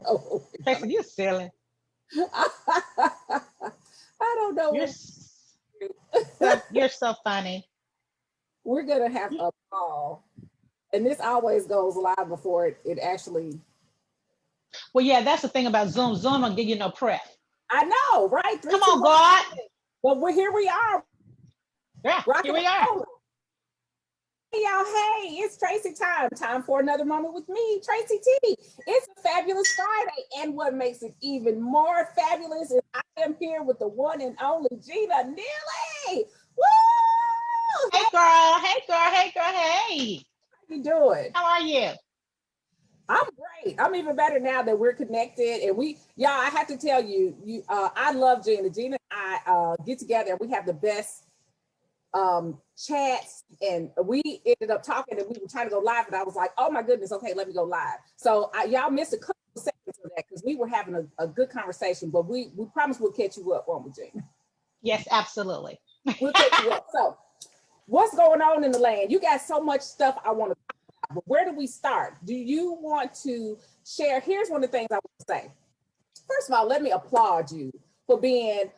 Oh, Tracy, you're silly. I don't know You're what you're so funny. we're gonna have a ball. And this always goes live before it actually. Well, yeah, that's the thing about Zoom. Zoom don't give you no prep. I know, right? Three, Come two, on, one. God. But we're here. We are Yeah, here rocking and we are. rolling. Hey y'all, hey, it's Tracy time. Time for another moment with me, Tracy T. It's a fabulous Friday, and what makes it even more fabulous is I am here with the one and only GINA NEELY. Woo! Hey, girl. Hey, girl. Hey, girl. Hey. How you doing? How are you? I'm great. I'm even better now that we're connected. And y'all, I have to tell you, I love Gina. Gina and I get together and we have the best chats. And we ended up talking and we were trying to go live. And I was like, oh my goodness, okay, let me go live. So y'all missed a couple of seconds of that because we were having a good conversation. But we promise we'll catch you up, won't we, Gina? Yes, absolutely. We'll catch you up. So, what's going on in the land? You got so much stuff I want to. But where do we start? Do you want to share? Here's one of the things I want to say. First of all, let me applaud you for being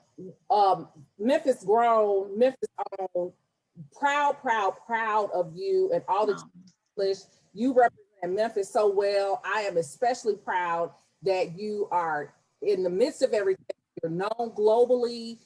Memphis grown, Memphis owned, proud of you and all that you accomplished. You represent Memphis so well. I am especially proud that you are in the midst of everything. You're known globally,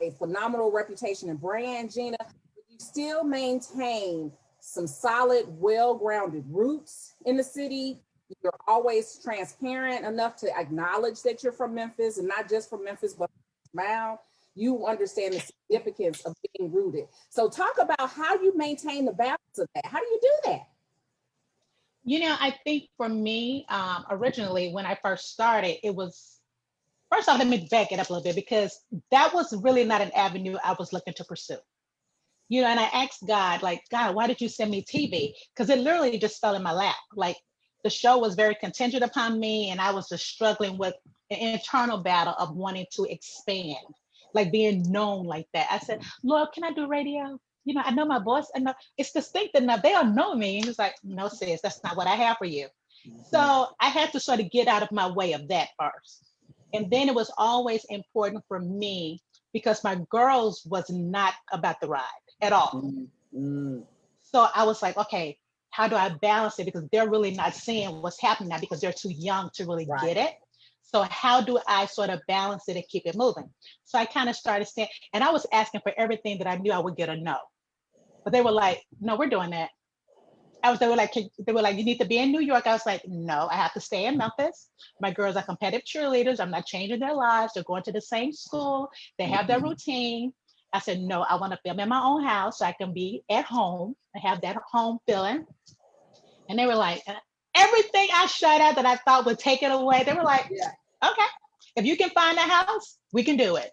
a phenomenal reputation and brand, Gina. But you still maintain some solid, well-grounded roots in the city. You're always transparent enough to acknowledge that you're from Memphis and not just from Memphis, but around. You understand the significance of being rooted. So talk about how you maintain the balance of that. How do you do that? I think for me, originally when I first started, it was first off, let me back it up a little bit because that was really not an avenue I was looking to pursue. And I asked God, like, God, why did you send me TV? Because it literally just fell in my lap. Like the show was very contingent upon me, and I was just struggling with an internal battle of wanting to expand, like being known like that. I said, Lord, can I do radio? I know my voice. I know it's distinct enough. They don't know me. And he's like, no, sis, that's not what I have for you. So I had to sort of get out of my way of that first. And then it was always important for me because my girls was not about the ride at all. Mm, So I was like, okay, how do I balance it? Because they're really not seeing what's happening now because they're too young to really right. get it. So how do I sort of balance it and keep it moving? So I kind of started saying, and I was asking for everything that I knew I would get a no. But they were like, no, we're doing that. They were like, you need to be in New York. I was like, no, I have to stay in Memphis. My girls are competitive cheerleaders. I'm not changing their lives. They're going to the same school. They have their routine. I said, no, I want to film in my own house so I can be at home and have that home feeling. And they were like, everything I shut out that I thought would take it away, they were like, Yeah. okay, if you can find a house, we can do it.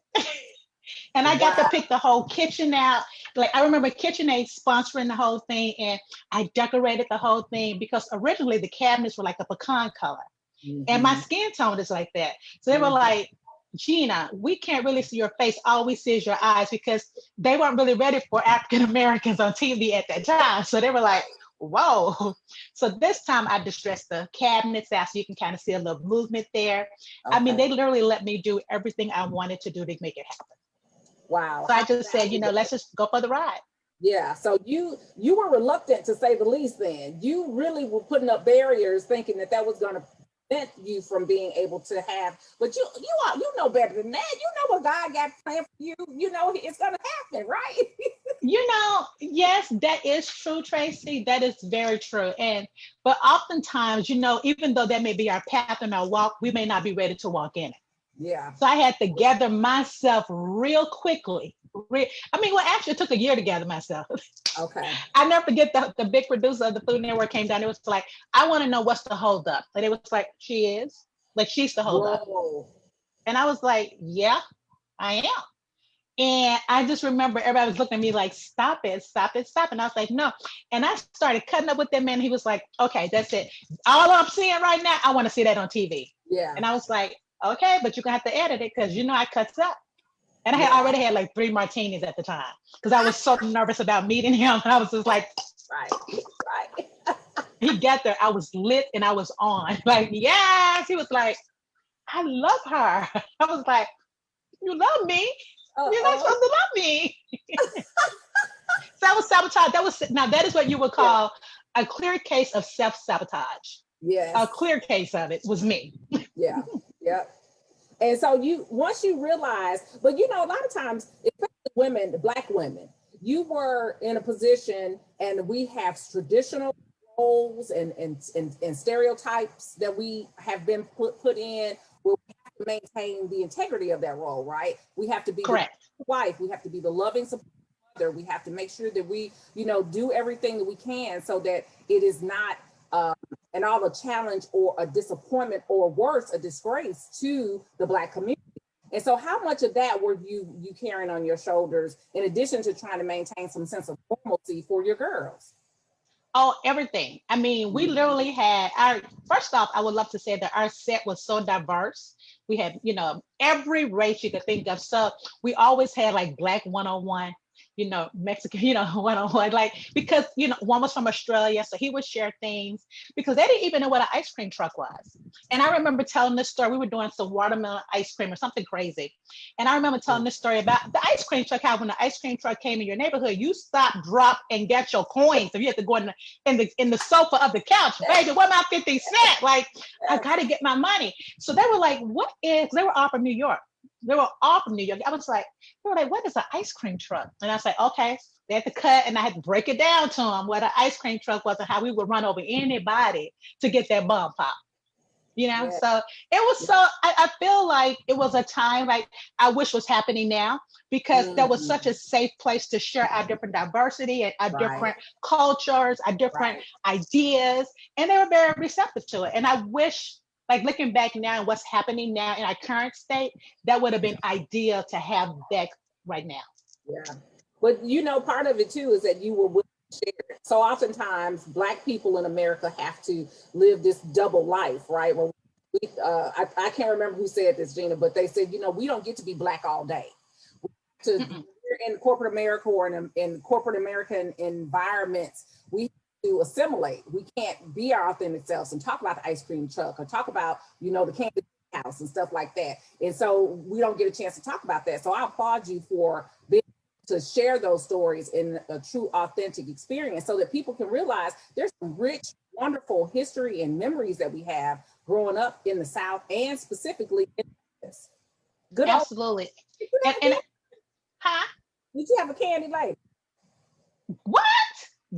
And I got to Wow. pick the whole kitchen out. Like I remember KitchenAid sponsoring the whole thing, and I decorated the whole thing because originally the cabinets were like a pecan color, and my Mm-hmm. skin tone is like that. So they were like, Gina, we can't really see your face. All we see is your eyes because they weren't really ready for African Americans on TV at that time. So they were like, whoa. So this time I distressed the cabinets out so you can kind of see a little movement there. I mean, Okay. they literally let me do everything I wanted to do to make it happen. Wow. So I How just said, valuable. let's just go for the ride. Yeah, so you were reluctant to say the least. Then you really were putting up barriers, thinking that was going to prevent you from being able to have. But you know better than that. You know what God got planned for you. You know it's going to happen, right? Yes, that is true, Tracy. That is very true. But oftentimes, even though that may be our path and our walk, we may not be ready to walk in it. Yeah. So I had to gather myself real quickly. Well, actually, it took a year to gather myself. Okay. I never forget the big producer of the Food Network came down. It was like, I want to know what's the hold up. And it was like, she is. Like, she's the hold up. Whoa. And I was like, yeah, I am. And I just remember everybody was looking at me like, stop it, stop it, stop it. And I was like, no. And I started cutting up with that man. He was like, okay, that's it. All I'm seeing right now, I want to see that on TV. Yeah. And I was like, okay, but you're going to have to edit it because I cuts up. And I had Yeah. already had like 3 martinis at the time because I was so nervous about meeting him. And I was just like, Right. Right. He got there, I was lit and I was on. Like, yes. He was like, I love her. I was like, you love me? You're not Uh-oh. supposed to love me. So that was sabotage. Now that is what you would Yeah. call a clear case of self-sabotage. A Yes. clear case of it was me. Yeah. Yep. And so once you realize, but you know, a lot of times, especially women, Black women, you were in a position, and we have traditional roles and stereotypes that we have been put in, where we have to maintain the integrity of that role, right? We have to be the Correct. wife, we have to be the loving supporter, we have to make sure that we, do everything that we can so that it is not and all a challenge or a disappointment, or worse, a disgrace to the Black community. And so how much of that were you carrying on your shoulders, in addition to trying to maintain some sense of normalcy for your girls? Oh, everything. I mean, we literally had first off, I would love to say that our set was so diverse. We had, every race you could think of. So we always had like Black 101, Mexican, 101, like, because, one was from Australia. So he would share things because they didn't even know what an ice cream truck was. And I remember telling this story. We were doing some watermelon ice cream or something crazy. And I remember telling this story about the ice cream truck, how when the ice cream truck came in your neighborhood, you stop, drop, and get your coins. So you have to go in the sofa of the couch, baby, what my 50 cent? Like, I gotta get my money. So they were like, they were all from New York. They were all from New York. I was like, they were like, what is an ice cream truck? And I was like, okay. They had to cut, and I had to break it down to them what an ice cream truck was and how we would run over anybody to get that bum pop. Yeah. So it was I feel like it was a time like I wish was happening now, because there was such a safe place to share our different diversity and our different cultures, our different ideas, and they were very receptive to it. And I wish, like, looking back now and what's happening now in our current state, that would have been ideal to have that right now. Yeah. But part of it too is that you were willing to share. So oftentimes Black people in America have to live this double life, right? Where I can't remember who said this, Gina, but they said, we don't get to be Black all day. We're in corporate America, or in corporate American environments, we have to assimilate. We can't be our authentic selves and talk about the ice cream truck, or talk about, the candy house and stuff like that. And so we don't get a chance to talk about that. So I applaud you for being to share those stories in a true, authentic experience, so that people can realize there's some rich, wonderful history and memories that we have growing up in the South, and specifically in this. Good. Absolutely. Huh? Did you have a candy light? What?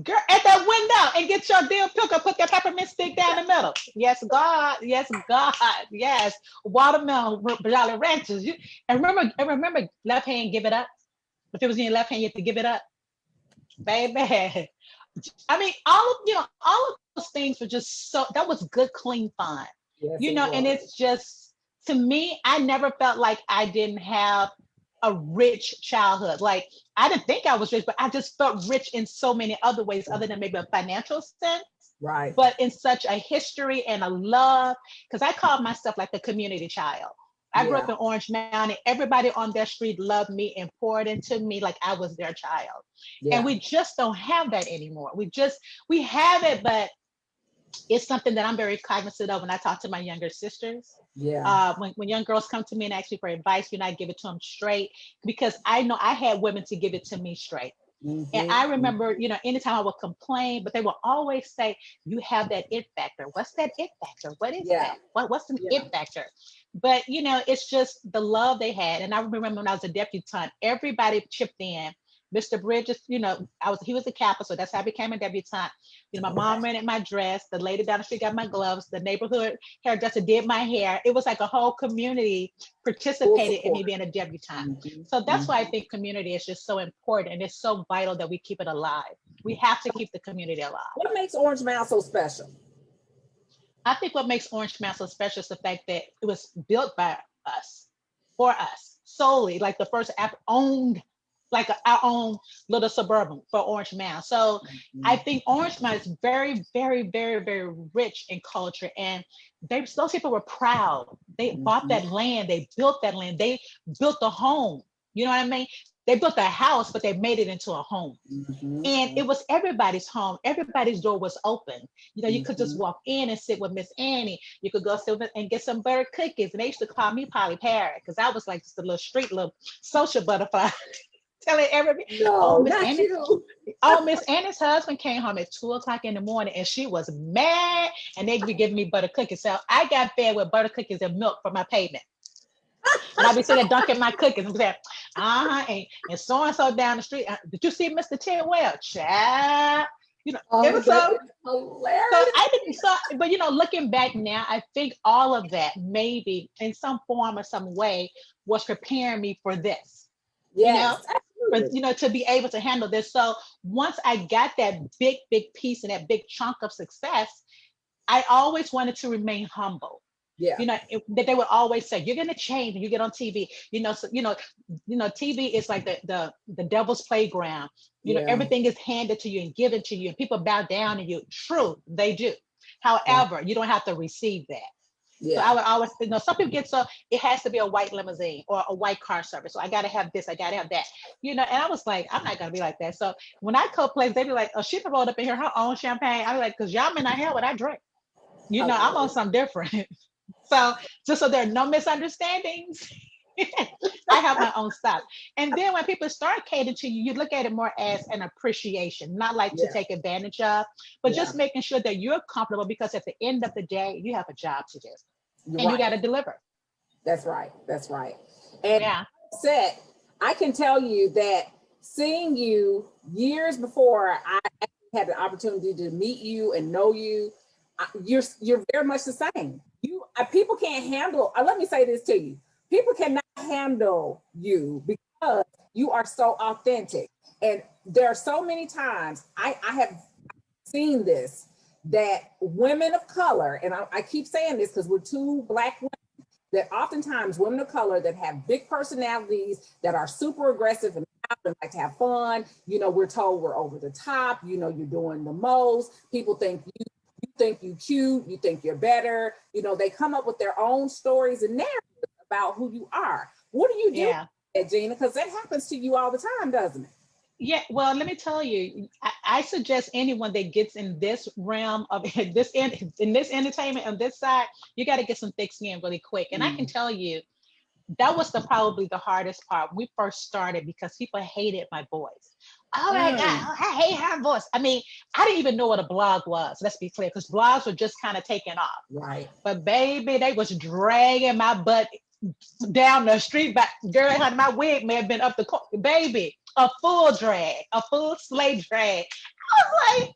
Girl, at that window, and get your deal picker, put that peppermint stick down the middle. Yes, God. Yes, God. Yes. Watermelon, Jolly Ranchers. And remember, left hand, give it up. If it was in your left hand, you have to give it up. Baby. I mean, all of those things were just that was good, clean fun. Yes, And it's just, to me, I never felt like I didn't have a rich childhood. Like, I didn't think I was rich, but I just felt rich in so many other ways, other than maybe a financial sense. Right. But in such a history and a love, because I called myself like a community child. I grew up in Orange Mountain. Everybody on their street loved me and poured into me like I was their child. Yeah. And we just don't have that anymore. We have it, but it's something that I'm very cognizant of when I talk to my younger sisters. Yeah. When young girls come to me and ask me for advice, I give it to them straight, because I know I had women to give it to me straight. And I remember, anytime I would complain, but they would always say, you have that it factor. What's that it factor? What is that? What's an it factor? But, it's just the love they had. And I remember when I was a debutante, everybody chipped in. Mr. Bridges, he was a Kappa, so that's how I became a debutante. My mom rented my dress. The lady down the street got my gloves. The neighborhood hairdresser did my hair. It was like a whole community participated in me being a debutante. So that's why I think community is just so important, and it's so vital that we keep it alive. We have to keep the community alive. What makes Orange Mound so special? I think what makes Orange Mound so special is the fact that it was built by us, for us, solely, like the first app owned, like our own little suburban for Orange Mound. So I think Orange Mound is very, very, very, very rich in culture. And those people were proud. They bought that land. They built that land. They built the home. You know what I mean? they built a house, but they made it into a home. And it was everybody's home. Everybody's door was open. You know, you could just walk in and sit with Miss Annie. You could go sit and get some butter cookies. And they used to call me Polly Parrot because I was like just a little street, little social butterfly. Telling everybody, No, not you. oh, Miss Annie's husband came home at 2 o'clock in the morning and she was mad and they'd be giving me butter cookies. So I got fed with butter cookies and milk for my payment. And I'd be sitting there dunking my cookies and saying, and so down the street. Did you see Mr. Tidwell? Child. You know, it was so hilarious. So I didn't but you know, looking back now, I think all of that maybe in some form or some way was preparing me for this. Yes, but you know, to be able to handle this. So once I got that big piece and that big chunk of success, I always wanted to remain humble. Yeah. You know, that they would always say, you're going to change when you get on TV. You know, so, TV is like the devil's playground. You know, everything is handed to you and given to you and people bow down to you. True, they do. However, you don't have to receive that. Yeah. So I would always, you know, some people get it has to be a white limousine or a white car service. So I got to have this, I got to have that, you know, and I was like, I'm not going to be like that. So when I go places, they be like, oh, she rolled up in here her own champagne. I be like, because y'all may not have what I drink. You know, I'm on something different. So just so there are no misunderstandings, I have my own stuff. And then when people start catering to you, you look at it more as an appreciation, not like to take advantage of, but just making sure that you're comfortable because at the end of the day, you have a job to do and you got to deliver. That's right. That's right. And I can tell you that seeing you years before I had the opportunity to meet you and know you, you're very much the same. People can't handle, let me say this to you. People cannot handle you because you are so authentic. And there are so many times I have seen this, that women of color, and I keep saying this because we're two Black women, that oftentimes women of color that have big personalities, that are super aggressive and like to have fun, you know, we're told we're over the top, you know, you're doing the most, people think you cute, you think you're better, you know, they come up with their own stories and narratives about who you are. What do you do with that, GINA? Because that happens to you all the time, doesn't it? Yeah, well, let me tell you, I suggest anyone that gets in this realm of in this entertainment on this side, you got to get some thick skin really quick. And I can tell you, that was probably the hardest part when we first started because people hated my voice. Oh my God, I hate her voice. I mean, I didn't even know what a blog was. Let's be clear, because blogs were just kind of taking off. Right. But baby, they was dragging my butt down the street. But girl, honey, my wig may have been up the court. Baby, a full drag, a full sleigh drag. I was like,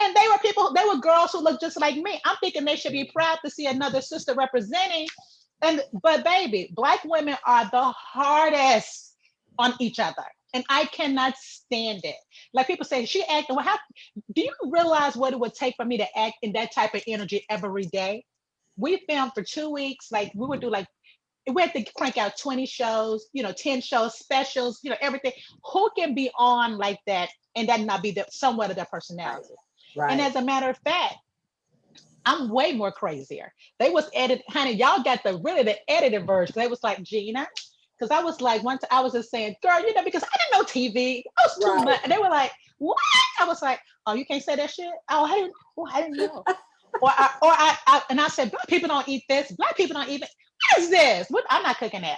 and they were girls who looked just like me. I'm thinking they should be proud to see another sister representing. But baby, Black women are the hardest on each other. And I cannot stand it. Like people say, she acting, well, do you realize what it would take for me to act in that type of energy every day? We filmed for 2 weeks. Like we would do we had to crank out 20 shows, you know, 10 shows, specials, you know, everything. Who can be on like that and that not be somewhat of their personality? Right. And as a matter of fact, I'm way more crazier. They was honey, y'all got the edited version. They was like, GINA, because I was like, once I was just saying, girl, you know, because I didn't know TV. I was too much. And they were like, what? I was like, oh, you can't say that shit? Oh, I didn't know. And I said, Black people don't eat this. Black people don't eat it. What is this? I'm not cooking that.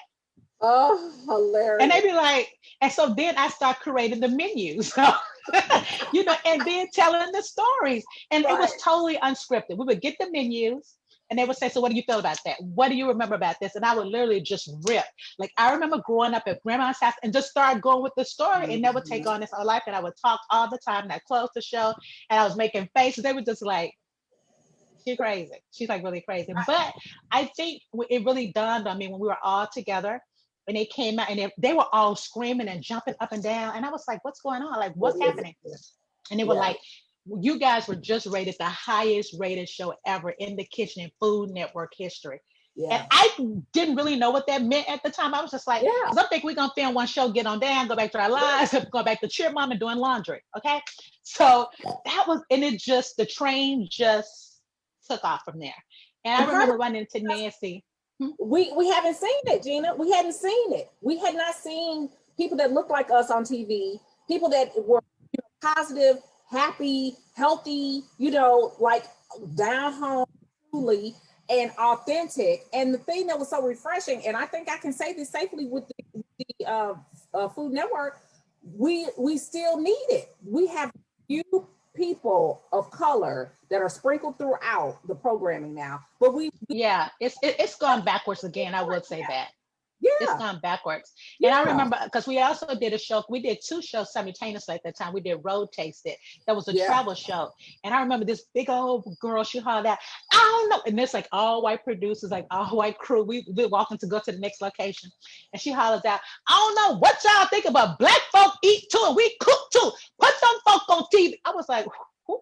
Oh, hilarious. And they be like, and so then I start creating the menus, you know, and then telling the stories. And it was totally unscripted. We would get the menus and they would say, so what do you feel about that? What do you remember about this? And I would literally just rip. Like I remember growing up at grandma's house and just start going with the story and never take on this whole life. And I would talk all the time and I closed the show and I was making faces. They were just like, she's crazy. She's like really crazy. But I think it really dawned on me when we were all together and they came out and they were all screaming and jumping up and down. And I was like, what's going on? Like, what's happening? And they were like, you guys were just rated the highest rated show ever in the kitchen and Food Network history. And I didn't really know what that meant at the time. I was just like, because I think we're going to film one show, get on down, go back to our lives, go back to cheer mom and doing laundry. Okay. So that was, and the train just took off from there. And I remember running into Nancy. We haven't seen it, GINA. We hadn't seen it. We had not seen people that look like us on TV, people that were positive, happy, healthy, like down home, truly, and authentic. And the thing that was so refreshing, and I think I can say this safely with the Food Network, we still need it. We have few people of color that are sprinkled throughout the programming now, but Yeah, it's gone backwards again. I would say that. It's yeah, gone backwards. And I yeah, remember because we also did a show, we did two shows simultaneously at that time. We did Road Taste It. That was a yeah. travel show. And I remember this big old girl, she hollered out, I don't know. And it's like all white producers, like all white crew. We're walking to go to the next location. And she hollers out, I don't know what y'all think about black folk eat too and we cook too. Put them folk on TV. I was like, who?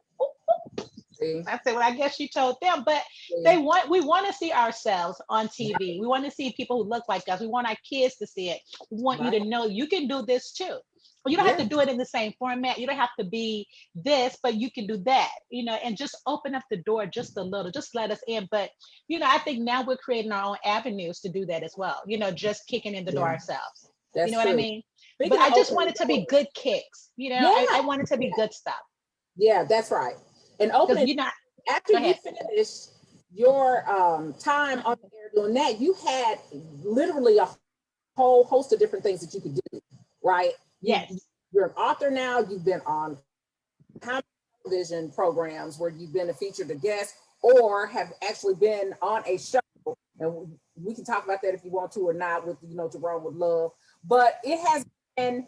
See, I said, well, I guess she told them, but see. we want to see ourselves on TV. We want to see people who look like us. We want our kids to see it. We want you Right. to know you can do this too. You don't have Yeah, to do it in the same format. You don't have to be this, but you can do that, and just open up the door just a little, just let us in. But, I think now we're creating our own avenues to do that as well, just kicking in the door yeah, ourselves. You know that's what I true. mean? But Speaking of I just want opening it to be doors, good kicks. I yeah, want it to be good stuff. yeah, that's right. And Because, opening after go you ahead. finish your time on the air doing that, you had literally a whole host of different things that you could do, right? Yes. You're an author now. You've been on television programs where you've been a featured guest or have actually been on a show. And we can talk about that if you want to or not with, To Run with Love. But it has been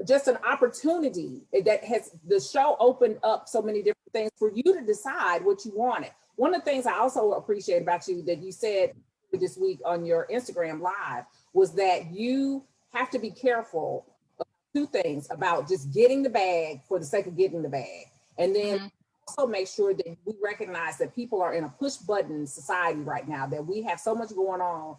just an opportunity that has the show opened up so many different things for you to decide what you wanted. One of the things I also appreciate about you that you said this week on your Instagram live was that you have to be careful of two things about just getting the bag for the sake of getting the bag. And then Mm-hmm. also make sure that we recognize that people are in a push button society right now, that we have so much going on.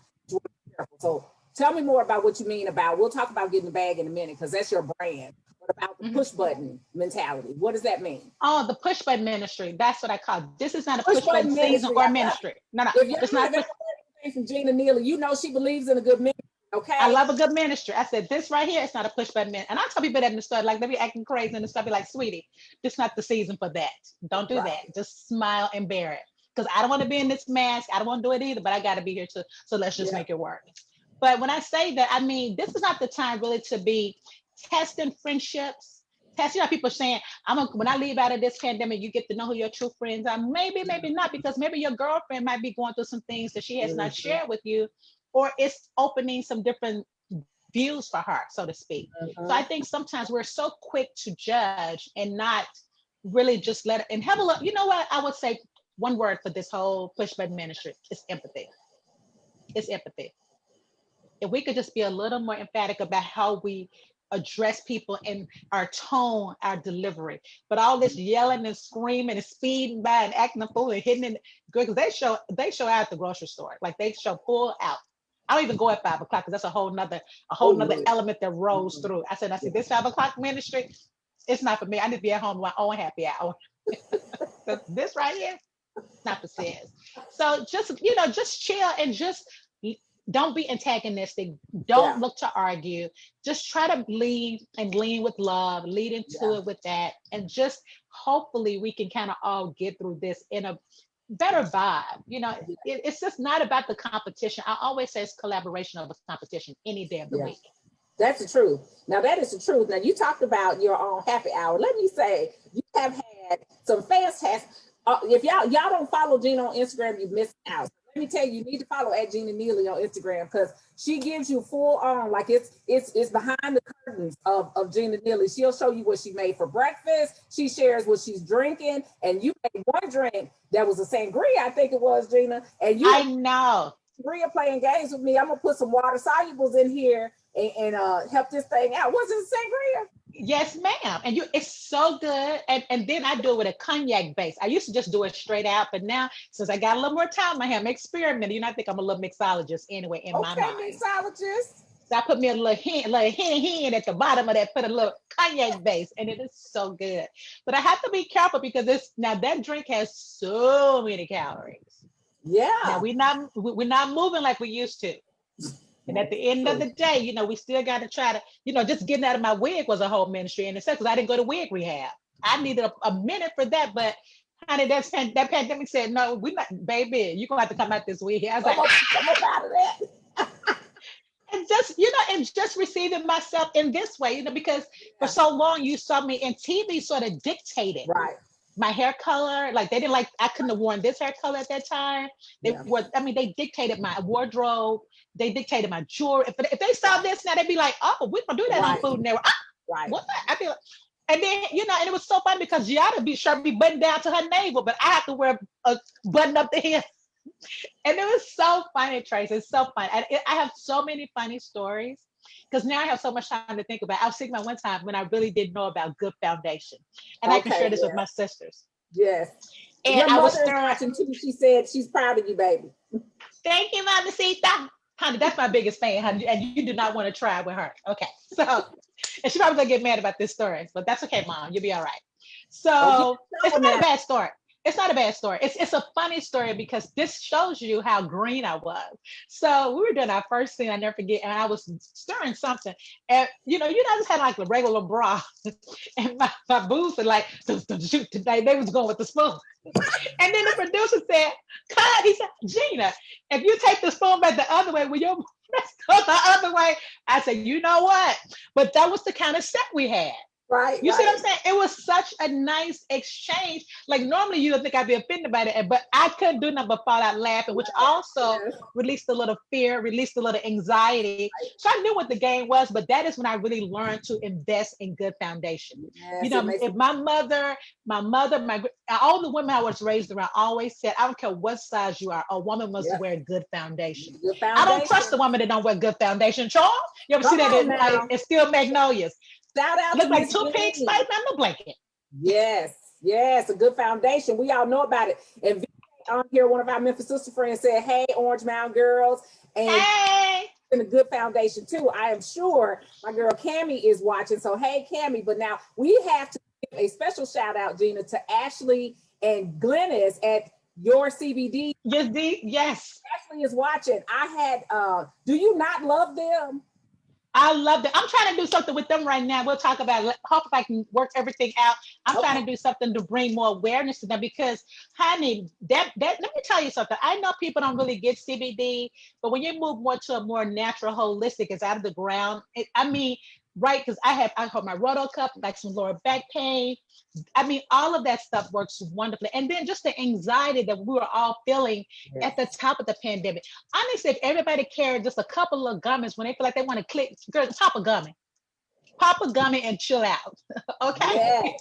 So tell me more about what you mean about, we'll talk about getting the bag in a minute because that's your brand. What about the Mm-hmm. push button mentality? What does that mean? Oh, the push button ministry. That's what I call it. This is not a Push push button button season ministry. or ministry. No, no, If y'all it's have not ever push. heard anything from GINA NEELY, you know she believes in a good ministry, I okay? love a good ministry. I said, this right here, it's not a push button ministry. And I tell people that in the store, like they be acting crazy in the store, be like, sweetie, this is not the season for that. Don't do Right. that. Just smile and bear it. Because I don't want to be in this mask. I don't want to do it either, but I got to be here too. So let's just Yeah. make it work. But when I say that, I mean, this is not the time really to be testing friendships. People saying, when I leave out of this pandemic, you get to know who your true friends are. Maybe, maybe not, because maybe your girlfriend might be going through some things that she has not shared with you, or it's opening some different views for her, so to speak. So I Mhm. think sometimes we're so quick to judge and not really just let it and have a look. You know what? I would say one word for this whole push button ministry is empathy. It's empathy. If we could just be a little more emphatic about how we address people and our tone, our delivery, but all this yelling and screaming and speeding by and acting a fool and hitting it, because they show out at the grocery store, like they show full out. I don't even go at 5 o'clock because that's a whole nother Oh, yeah. element that rolls Mhm. through. I said, I see Yeah. this 5 o'clock ministry, it's not for me. I need to be at home with my own happy hour. This right here, not for sis. So just chill and just don't be antagonistic. Yeah. Don't look to argue. Just try to lead and lean with love, lead into Yeah. it with that. And just hopefully we can kind of all get through this in a better vibe. It's just not about the competition. I always say it's collaboration over competition any day of the Yeah. week. That's the truth. Now that is the truth. Now you talked about your own happy hour. Let me say you have had some fantastic. If y'all don't follow Gina on Instagram, you missed out. Let me tell you, you need to follow at Gina NEELY on Instagram because she gives you full on, like it's behind the curtains of Gina NEELY. She'll show you what she made for breakfast. She shares what she's drinking, and you made one drink that was a sangria, I think it was, Gina, and you I know. Bria playing games with me. I'm gonna put some water solubles in here and help this thing out. Was it sangria? Yes, ma'am. And it's so good. And then I do it with a cognac base. I used to just do it straight out, but now since I got a little more time, I have experimented. I think I'm a little mixologist anyway in my Okay, mind. mixologist. So I put me a little hint at the bottom of that, put a little cognac base, and it is so good. But I have to be careful because now that drink has so many calories. Now Yeah. we're not moving like we used to. And at the end of the day, you know, we still got to try to, you know, just getting out of my wig was a whole ministry in itself because I didn't go to wig rehab. I needed a minute for that, but honey, that pandemic said, no, we not, baby, you're gonna have to come out this wig. I was like, come up out of that. and just, you know, and just receiving myself in this way, you know, because for so long you saw me in TV sort of dictated Right. my hair color. Like they didn't like, I couldn't have worn this hair color at that time. They were, I mean, they dictated my wardrobe. They dictated my jewelry. If they saw this now, they'd be like, oh, we don't do that on Food Network. Right. What? I feel, and then, you know, and it was so fun because Gianna be buttoned down to her navel, but I have to wear a button up the hem. And it was so funny, Trace. It's so fun. I have so many funny stories because now I have so much time to think about. I was thinking about one time when I really didn't know about good foundation. And I can share this with my sisters. Yes. And your I was mother is watching too. She said she's proud of you, baby. Thank you, Mama Sita. Honey, that's my biggest fan, honey, and you do not want to try with her. Okay. So, and she probably gonna get mad about this story, but that's okay, Mom. You'll be all right. So it's not a bad story. It's not a bad story. It's a funny story because this shows you how green I was. So we were doing our first scene, I never forget, and I was stirring something. And you know, I just had like a regular bra, and my boobs were like, shoot today. They was going with the spoon. And then the producer said, cut. He said, Gina, if you take the spoon back the other way, will your breast go the other way? I said, you know what? But that was the kind of set we had. Right. You see what I'm saying? It was such a nice exchange. Like normally you don't think I'd be offended by it, but I couldn't do nothing but fall out laughing, which also released a little fear, released a little anxiety. So I knew what the game was, but that is when I really learned to invest in good foundation. You know, if my mother, all the women I was raised around always said, I don't care what size you are, a woman must wear good foundation. I don't trust a woman that don't wear good foundation. Charles, you ever see that it's still Magnolias? Shout out Look to like two pigs fighting on the blanket. Yes, a good foundation. We all know about it. And on here, one of our Memphis sister friends said, hey, Orange Mound girls. And hey, in a good foundation too. I am sure my girl Cammie is watching. So hey, Cammie. But now we have to give a special shout out, Gina, to Ashley and Glennis at Your CBD. Yes. Ashley is watching. I had, do you not love them? I love it. I'm trying to do something with them right now. We'll talk about it. Hope if I can work everything out. I'm trying to do something to bring more awareness to them because, honey, that let me tell you something. I know people don't really get CBD, but when you move more to a more natural, holistic, it's out of the ground. Right? Because I hold my roto cup, like some lower back pain. I mean, all of that stuff works wonderfully. And then just the anxiety that we were all feeling at the top of the pandemic. Honestly, if everybody carried just a couple of gummies when they feel like they want to click, girl, pop a gummy and chill out. Okay.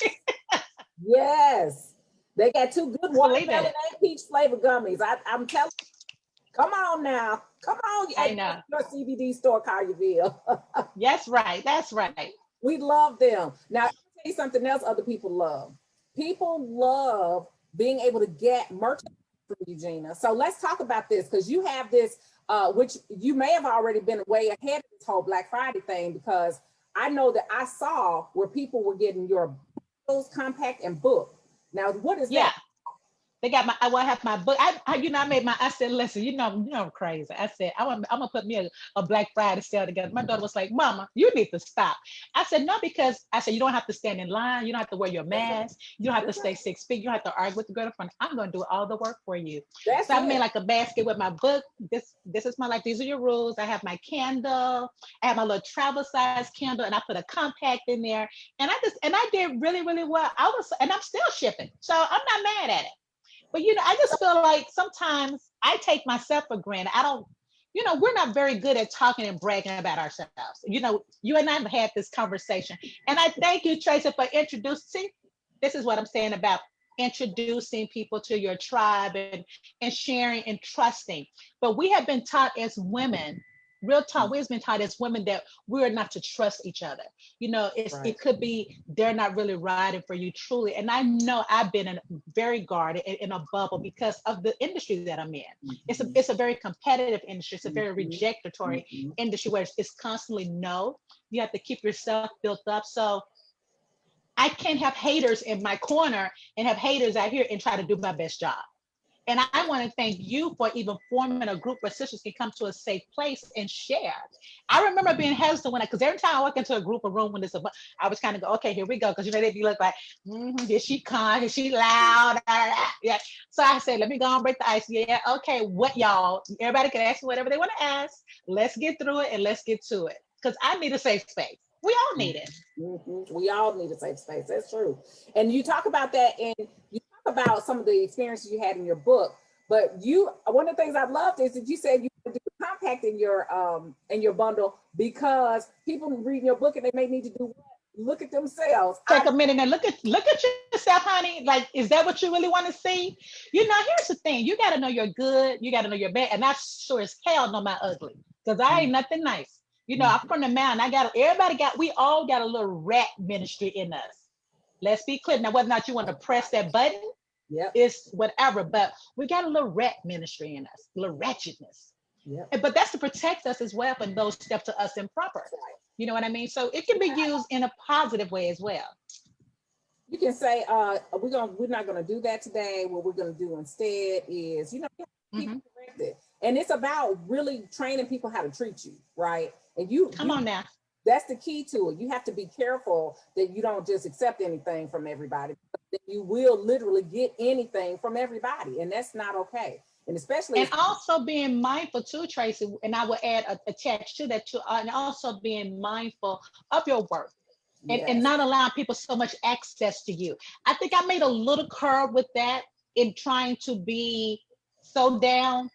Yes. They got two good watermelon and peach flavor gummies. I'm telling you. Come on now. Come on. I know. Your CBD store, Collierville. That's right. That's right. We love them. Now, I'll tell you something else other people love. People love being able to get merchandise from you, Gina. So let's talk about this because you have this, which you may have already been way ahead of this whole Black Friday thing because I know that I saw where people were getting your compact and book. Now, what is that? They got I want to have my book. I said, listen, you know, I'm crazy. I said, I'm gonna put me a Black Friday sale together. My daughter was like, Mama, you need to stop. I said, no, because I said, you don't have to stand in line. You don't have to wear your mask. You don't have to stay 6 feet. You don't have to argue with the girl in front. I'm gonna do all the work for you. So I made like a basket with my book. This is my life. These are your rules. I have my candle. I have my little travel size candle, and I put a compact in there. And I did really, really well. And I'm still shipping. So I'm not mad at it. But, you know, I just feel like sometimes I take myself for granted. We're not very good at talking and bragging about ourselves. You know, you and I have had this conversation. And I thank you, Tracy, for introducing. This is what I'm saying about introducing people to your tribe and sharing and trusting. But we have been taught as women, real talk, we've been taught as women that we're not to trust each other. You know, it could be they're not really riding for you truly. And I know I've been very guarded in a bubble because of the industry that I'm in. It's a very competitive industry. It's a very rejectatory industry where it's constantly no. You have to keep yourself built up. So I can't have haters in my corner and have haters out here and try to do my best job. And I want to thank you for even forming a group where sisters can come to a safe place and share. I remember being hesitant when because every time I walk into a group or room when it's I was kind of go, okay, here we go. Because you know, they'd be look like, is she calm? Is she loud? Yeah. So I said, let me go and break the ice. Yeah, okay, what y'all? Everybody can ask me whatever they want to ask. Let's get through it and let's get to it. Because I need a safe space. We all need it. Mm-hmm. We all need a safe space. That's true. And you talk about that, and you talk about some of the experiences you had in your book. But one of the things I loved is that you said you do a compact in your bundle because people reading your book and they may need to do what? Look at themselves. Take a minute and look at yourself, honey. Like, is that what you really want to see? You know, here's the thing: you got to know you're good, you got to know you're bad, and I sure as hell know my ugly because I ain't nothing nice. You know, I'm from the mountain. We all got a little rat ministry in us. Let's be clear. Now, whether or not you want to press that button, it's whatever, but we got a little rat ministry in us, a little ratchetness. But that's to protect us as well from those steps to us improper. You know what I mean? So it can be used in a positive way as well. You can say, we're not gonna do that today. What we're gonna do instead is, people corrected. And it's about really training people how to treat you, right? And come on now. That's the key to it. You have to be careful that you don't just accept anything from everybody. You will literally get anything from everybody, and that's not okay. And especially also being mindful too, Tracy, and I will add attached to that too, and also being mindful of your worth and not allowing people so much access to you. I think I made a little curve with that in trying to be so down.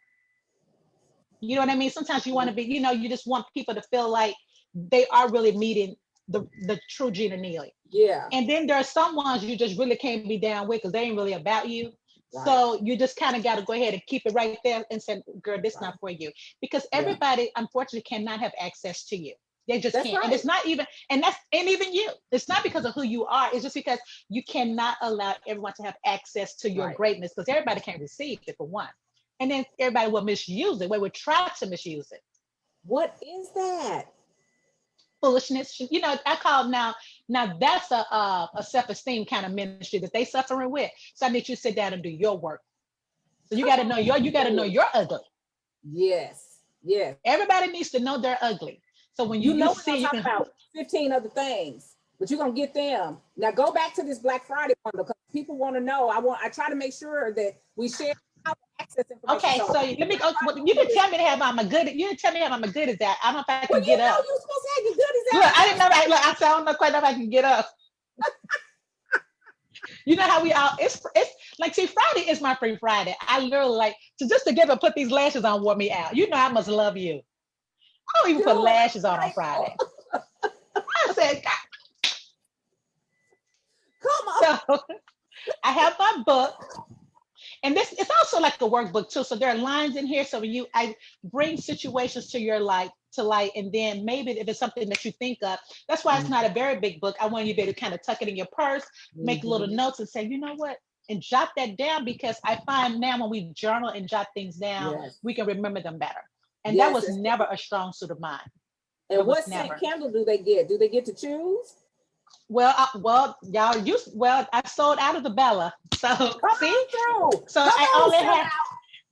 You know what I mean? Sometimes you want to be, you just want people to feel like they are really meeting the true GINA NEELY. Yeah. And then there are some ones you just really can't be down with because they ain't really about you. Right. So you just kind of got to go ahead and keep it right there and say, girl, this is not for you. Because everybody, unfortunately, cannot have access to you. They just can't. Right. And it's not even, and even you. It's not because of who you are. It's just because you cannot allow everyone to have access to your greatness because everybody can't receive it, for one. And then everybody will misuse it. They will try to misuse it. What is that? Foolishness. I call now that's a self-esteem kind of ministry that they suffering with. So I need you to sit down and do your work. So you got to know you're ugly. Yes. Everybody needs to know they're ugly. So when you see, you can talk about 15 other things, but you're gonna get them. Now go back to this Black Friday bundle because people want to know. I try to make sure that we share how to access information. Okay, so let me go. You can tell me how I'm a good. You can tell me how I'm a good as that. I don't know if I can get up. You're supposed to have your good as that. Look, I didn't know that. Look, I said I don't know quite know if I can get up. You know how we all it's like, see, Friday is my free Friday. I literally just to get to put these lashes on wore me out. I must love you. I don't even put lashes on Friday. I said, God. Come on. So I have my book. And it's also like a workbook too. So there are lines in here. So I bring situations to your light, and then maybe if it's something that you think of, that's why it's not a very big book. I want you to be able to kind of tuck it in your purse, make little notes and say, you know what? And jot that down, because I find now when we journal and jot things down, we can remember them better. And that was never a strong suit of mine. And what scent candle do they get? Do they get to choose? Well, I sold out of the Bella. So I only have.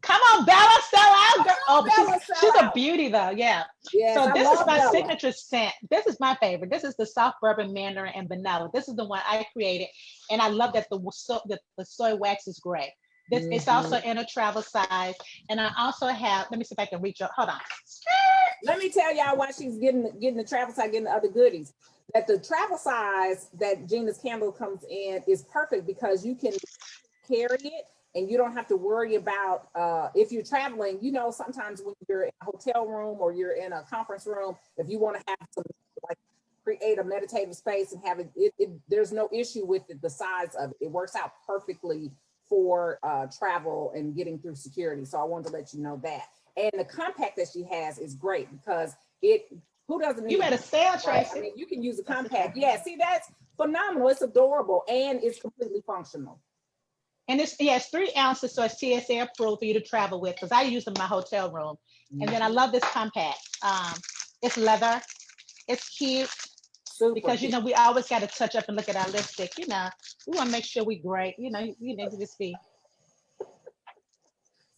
Come on, Bella, sell out, girl. Oh, she's a beauty though. Yeah. Yes, so this is my signature scent. This is my favorite. This is the soft bourbon mandarin and vanilla. This is the one I created, and I love that the soy wax is gray. This it's also in a travel size, and I also have. Let me see if I can reach up. Hold on. Let me tell y'all why she's getting the travel size, getting the other goodies. That the travel size that GINA's candle comes in is perfect because you can carry it and you don't have to worry about if you're traveling. Sometimes when you're in a hotel room or you're in a conference room, if you want to have some create a meditative space and have it there's no issue with the size of it. It works out perfectly for travel and getting through security. So I wanted to let you know that. And the compact that she has is great because who doesn't need you better sell, Tracy. I mean, you can use a compact. Yeah, see, that's phenomenal. It's adorable and it's completely functional. And it's 3 ounces, so it's TSA approved for you to travel with, because I use them in my hotel room. And then I love this compact. It's leather. It's cute. Super because cute. We always got to touch up and look at our lipstick. We want to make sure we great. You need to just be.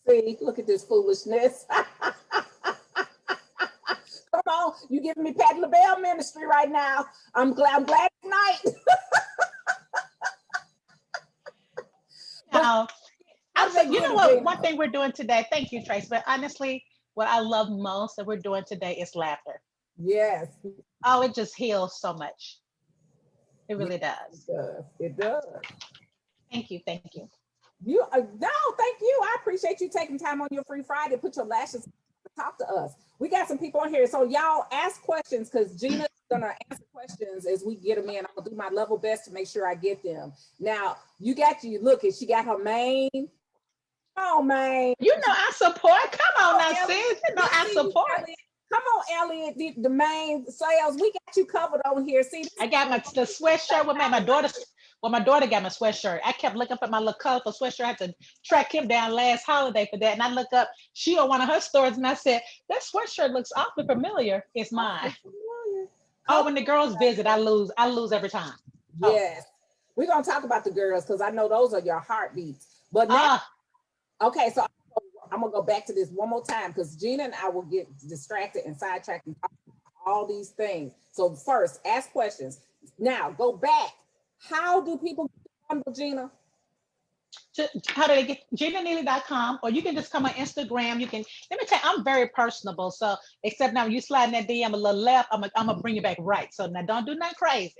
See, look at this foolishness. Come on, you giving me Pat LaBelle ministry right now. I'm glad tonight. Now, Also, you know what? One thing we're doing today, thank you, Trace, but honestly, what I love most that we're doing today is laughter. Yes. Oh, it just heals so much. It really does. It does. It does. Thank you. Thank you. No, thank you. I appreciate you taking time on your free Friday to put your lashes to talk to us. We got some people on here, so y'all ask questions because GINA is gonna answer questions as we get them in. I'm gonna do my level best to make sure I get them. Now you look, she got her main. Come on, man. You know I support. Come on now, sis. You know I support. Come on, Elliot, the main sales. We got you covered on here. See, I got the sweatshirt with my daughter. Well, my daughter got my sweatshirt. I kept looking for my little colorful sweatshirt. I had to track him down last holiday for that. And I look up, she on one of her stores, and I said, that sweatshirt looks awfully familiar. It's mine. Oh, when the girls visit, I lose every time. Yes. We're gonna talk about the girls because I know those are your heartbeats. But now, okay, so I'm gonna go back to this one more time because GINA and I will get distracted and sidetracked and talk about all these things. So first, ask questions. Now go back. How do people get to GINA? How do they get GinaNeely.com, or you can just come on Instagram. You can, let me tell you, I'm very personable. So except now you slide in that DM a little left, I'm gonna bring you back right. So now don't do nothing crazy.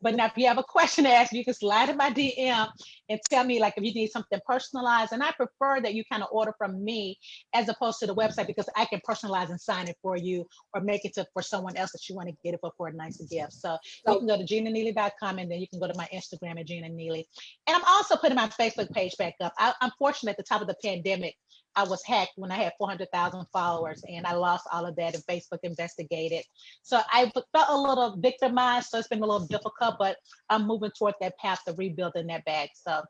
But now if you have a question to ask, you can slide in my DM and tell me like if you need something personalized. And I prefer that you kind of order from me as opposed to the website because I can personalize and sign it for you or make it for someone else that you want to get it for a nice gift. So you can go to GinaNeely.com and then you can go to my Instagram at Gina Neely. And I'm also putting my Facebook page back up. I'm fortunate at the top of the pandemic, I was hacked when I had 400,000 followers and I lost all of that and Facebook investigated. So I felt a little victimized. So it's been a little difficult, but I'm moving toward that path of rebuilding that bag. So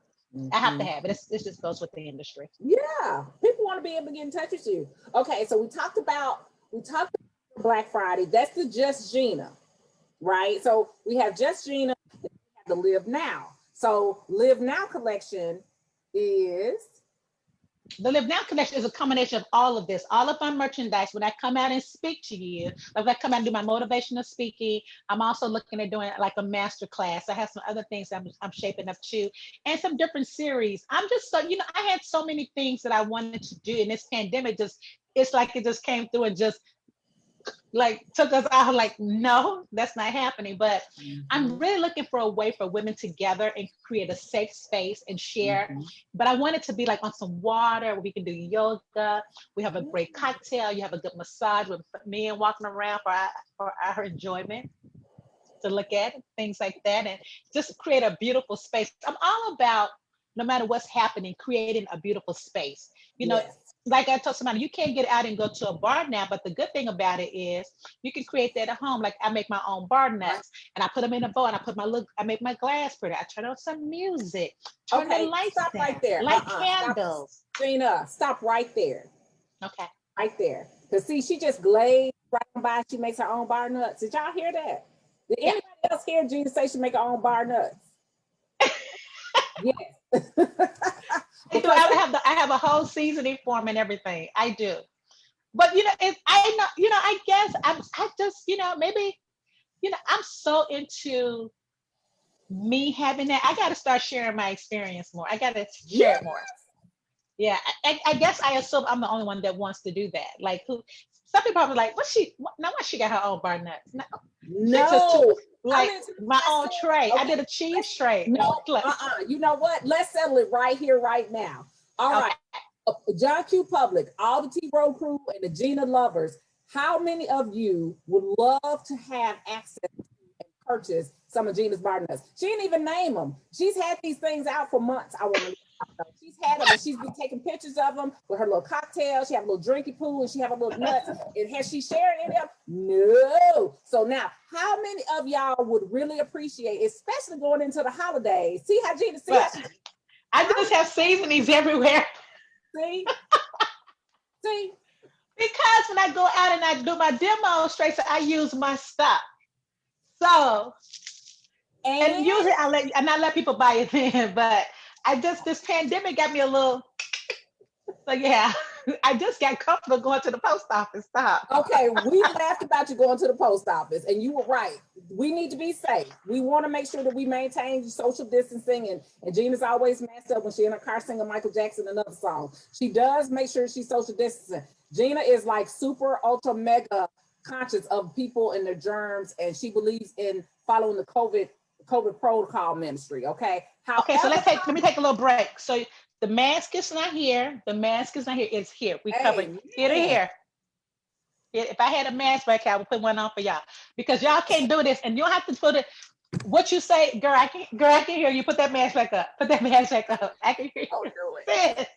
I have to have it. It just goes with the industry. Yeah, people want to be able to get in touch with you. Okay, so we talked about Black Friday. That's the Just GINA, right? So we have Just GINA, we have the Live Now. So Live Now collection is the Live Now collection is a combination of all of this, all of my merchandise. When I come out and speak to you, like when I come out and do my motivational speaking, I'm also looking at doing like a master class. I have some other things I'm shaping up too, and some different series. I'm just so, I had so many things that I wanted to do, and this pandemic it's like it just came through and just like took us out. Like, no, that's not happening. But I'm really looking for a way for women to gather and create a safe space and share. But I want it to be like on some water where we can do yoga. We have a great cocktail. You have a good massage with men walking around for our enjoyment to look at, things like that, and just create a beautiful space. I'm all about, no matter what's happening, creating a beautiful space. Like I told somebody, you can't get out and go to a bar now, but the good thing about it is you can create that at home. Like I make my own bar nuts and I put them in a bowl and I make my glass pretty. I turn on some music, turn the lights stop down, right there. light candles. GINA, stop right there. Okay. Right there. Because see, she just glazed right by, she makes her own bar nuts. Did y'all hear that? Did anybody else hear GINA say she make her own bar nuts? Yes. I have a whole seasoning form and everything. I do. But I guess I just, maybe, I'm so into me having that. I got to start sharing my experience more. I got to share it more. Yeah. I guess I assume I'm the only one that wants to do that. Like some people are like, what's she got her own bar nuts? No. Like my own tray. Okay. I did a cheese tray. No, you know what? Let's settle it right here, right now. All right. John Q. Public, all the T-Row crew and the GINA lovers, how many of you would love to have access to and purchase some of GINA's bar nuts? She didn't even name them. She's had these things out for months. I want to. She's had them and she's been taking pictures of them with her little cocktail. She have a little drinky pool and she have a little nuts. And has she shared any of them? No. So now, how many of y'all would really appreciate, especially going into the holidays? See how GINA says? I just have seasonings everywhere. See? Because when I go out and I do my demonstration, I use my stuff. So, and usually I let people buy it then, but this pandemic got me a little, so yeah. I just got comfortable going to the post office. Stop. Okay, we laughed about you going to the post office, and you were right. We need to be safe. We want to make sure that we maintain social distancing, and Gina's always messed up when she in her car singing Michael Jackson another song. She does make sure she's social distancing. Gina is like super ultra mega conscious of people and their germs, and she believes in following the COVID protocol ministry. Okay. Okay, so However, let me take a little break. So the mask is not here. The mask is not here. It's here. We covered ear to amen. here. If I had a mask back here, I would put one on for y'all because y'all can't do this, and you don't have to put it. What you say, girl? I can hear you. Put that mask back up. Put that mask back up. I can hear Don't you. do it.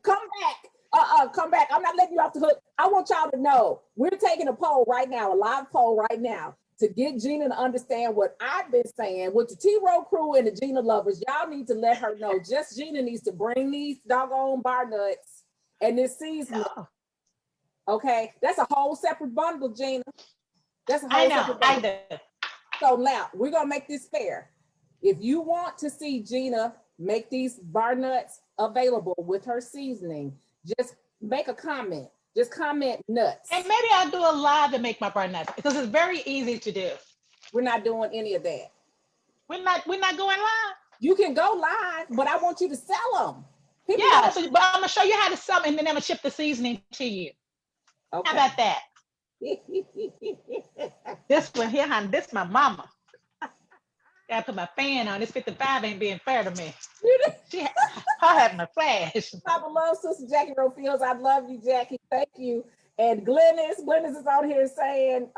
Come back. Come back. I'm not letting you off the hook. I want y'all to know we're taking a poll right now, a live poll right now, to get Gina to understand what I've been saying with the T-Row crew and the Gina lovers. Y'all need to let her know. Just Gina needs to bring these doggone bar nuts and this seasoning. Okay, that's a whole separate bundle, Gina. That's a whole separate bundle. I know. So now we're gonna make this fair. If you want to see Gina make these bar nuts available with her seasoning, just make a comment. Just comment nuts. And maybe I'll do a live to make my bar nuts because it's very easy to do. We're not doing any of that. We're not going live. You can go live, but I want you to sell them. People Yeah, but I'm gonna show you how to sell them, and then I'm gonna ship the seasoning to you. Okay. How about that? This one here, honey, this my mama. Gotta put my fan on. This 55 ain't being fair to me. Her having a flash. Papa loves Sister Jackie Rofields. I love you, Jackie. Thank you. And Glennis is on here saying,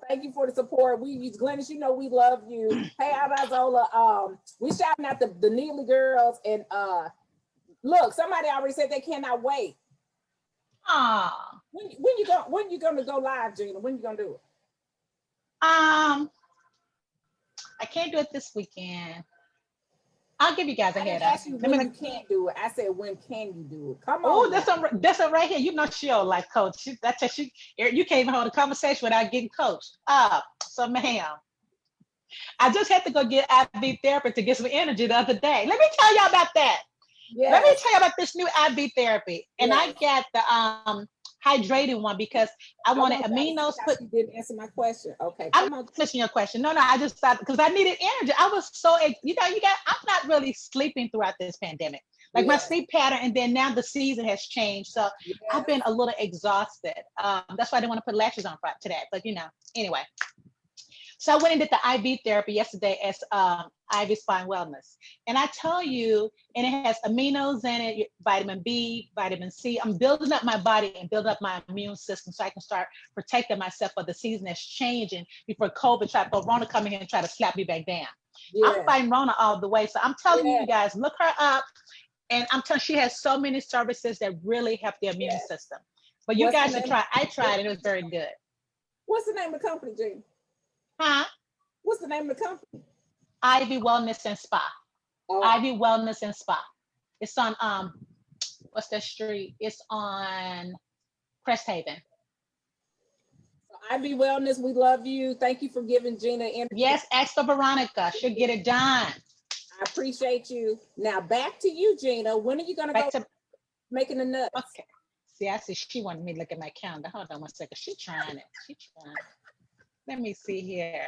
thank you for the support. Glennis, you know we love you. Hey, Abazola, we shouting out the NEELY girls. And look, somebody already said they cannot wait. When you gonna go live, Gina? When you gonna do it? I can't do it this weekend. I'll give you guys a head up. I asked you when you can't do it. I said, when can you do it? Come on. Oh, that's one right here. You know she'll like coach. You can't even hold a conversation without getting coached. So ma'am, I just had to go get IV therapy to get some energy the other day. Let me tell y'all about that. Yes. Let me tell you about this new IV therapy. And yes. I got the hydrating one because I wanted aminos. You didn't answer my question. Okay, I'm not missing your question. No, I just thought because I needed energy. I was so I'm not really sleeping throughout this pandemic. Like my sleep pattern, and then now the season has changed, so I've been a little exhausted. That's why I didn't want to put lashes on today. But anyway. So I went and did the IV therapy yesterday as IV Spine Wellness. And I tell you, and it has aminos in it, vitamin B, vitamin C. I'm building up my body and building up my immune system so I can start protecting myself for the season that's changing before Rona come in here and try to slap me back down. Yeah. I'm fighting Rona all the way. So I'm telling you guys, look her up. And I'm telling you, she has so many services that really help the immune system. But you guys should try. I tried, and it was very good. What's the name of the company, Gina? Huh? What's the name of the company? Ivy Wellness and Spa. Oh. Ivy Wellness and Spa. It's on what's that street? It's on Cresthaven. So Ivy Wellness, we love you. Thank you for giving Gina energy. Yes, ask for Veronica. She'll get it done. I appreciate you. Now back to you, Gina. When are you gonna go making the nuts? Okay. See, I see she wanted me to look at my calendar. Hold on one second. She's trying it. Let me see here.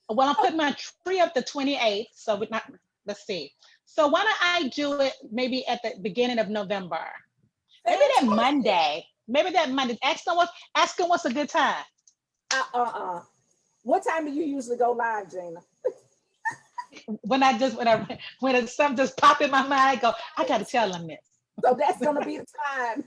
Well, I'm putting my tree up the 28th, so let's see. So why don't I do it maybe at the beginning of November? Maybe that Monday. Ask them what's a good time. What time do you usually go live, Gina? when something just pop in my mind, I go, I gotta tell them this. So that's gonna be the time,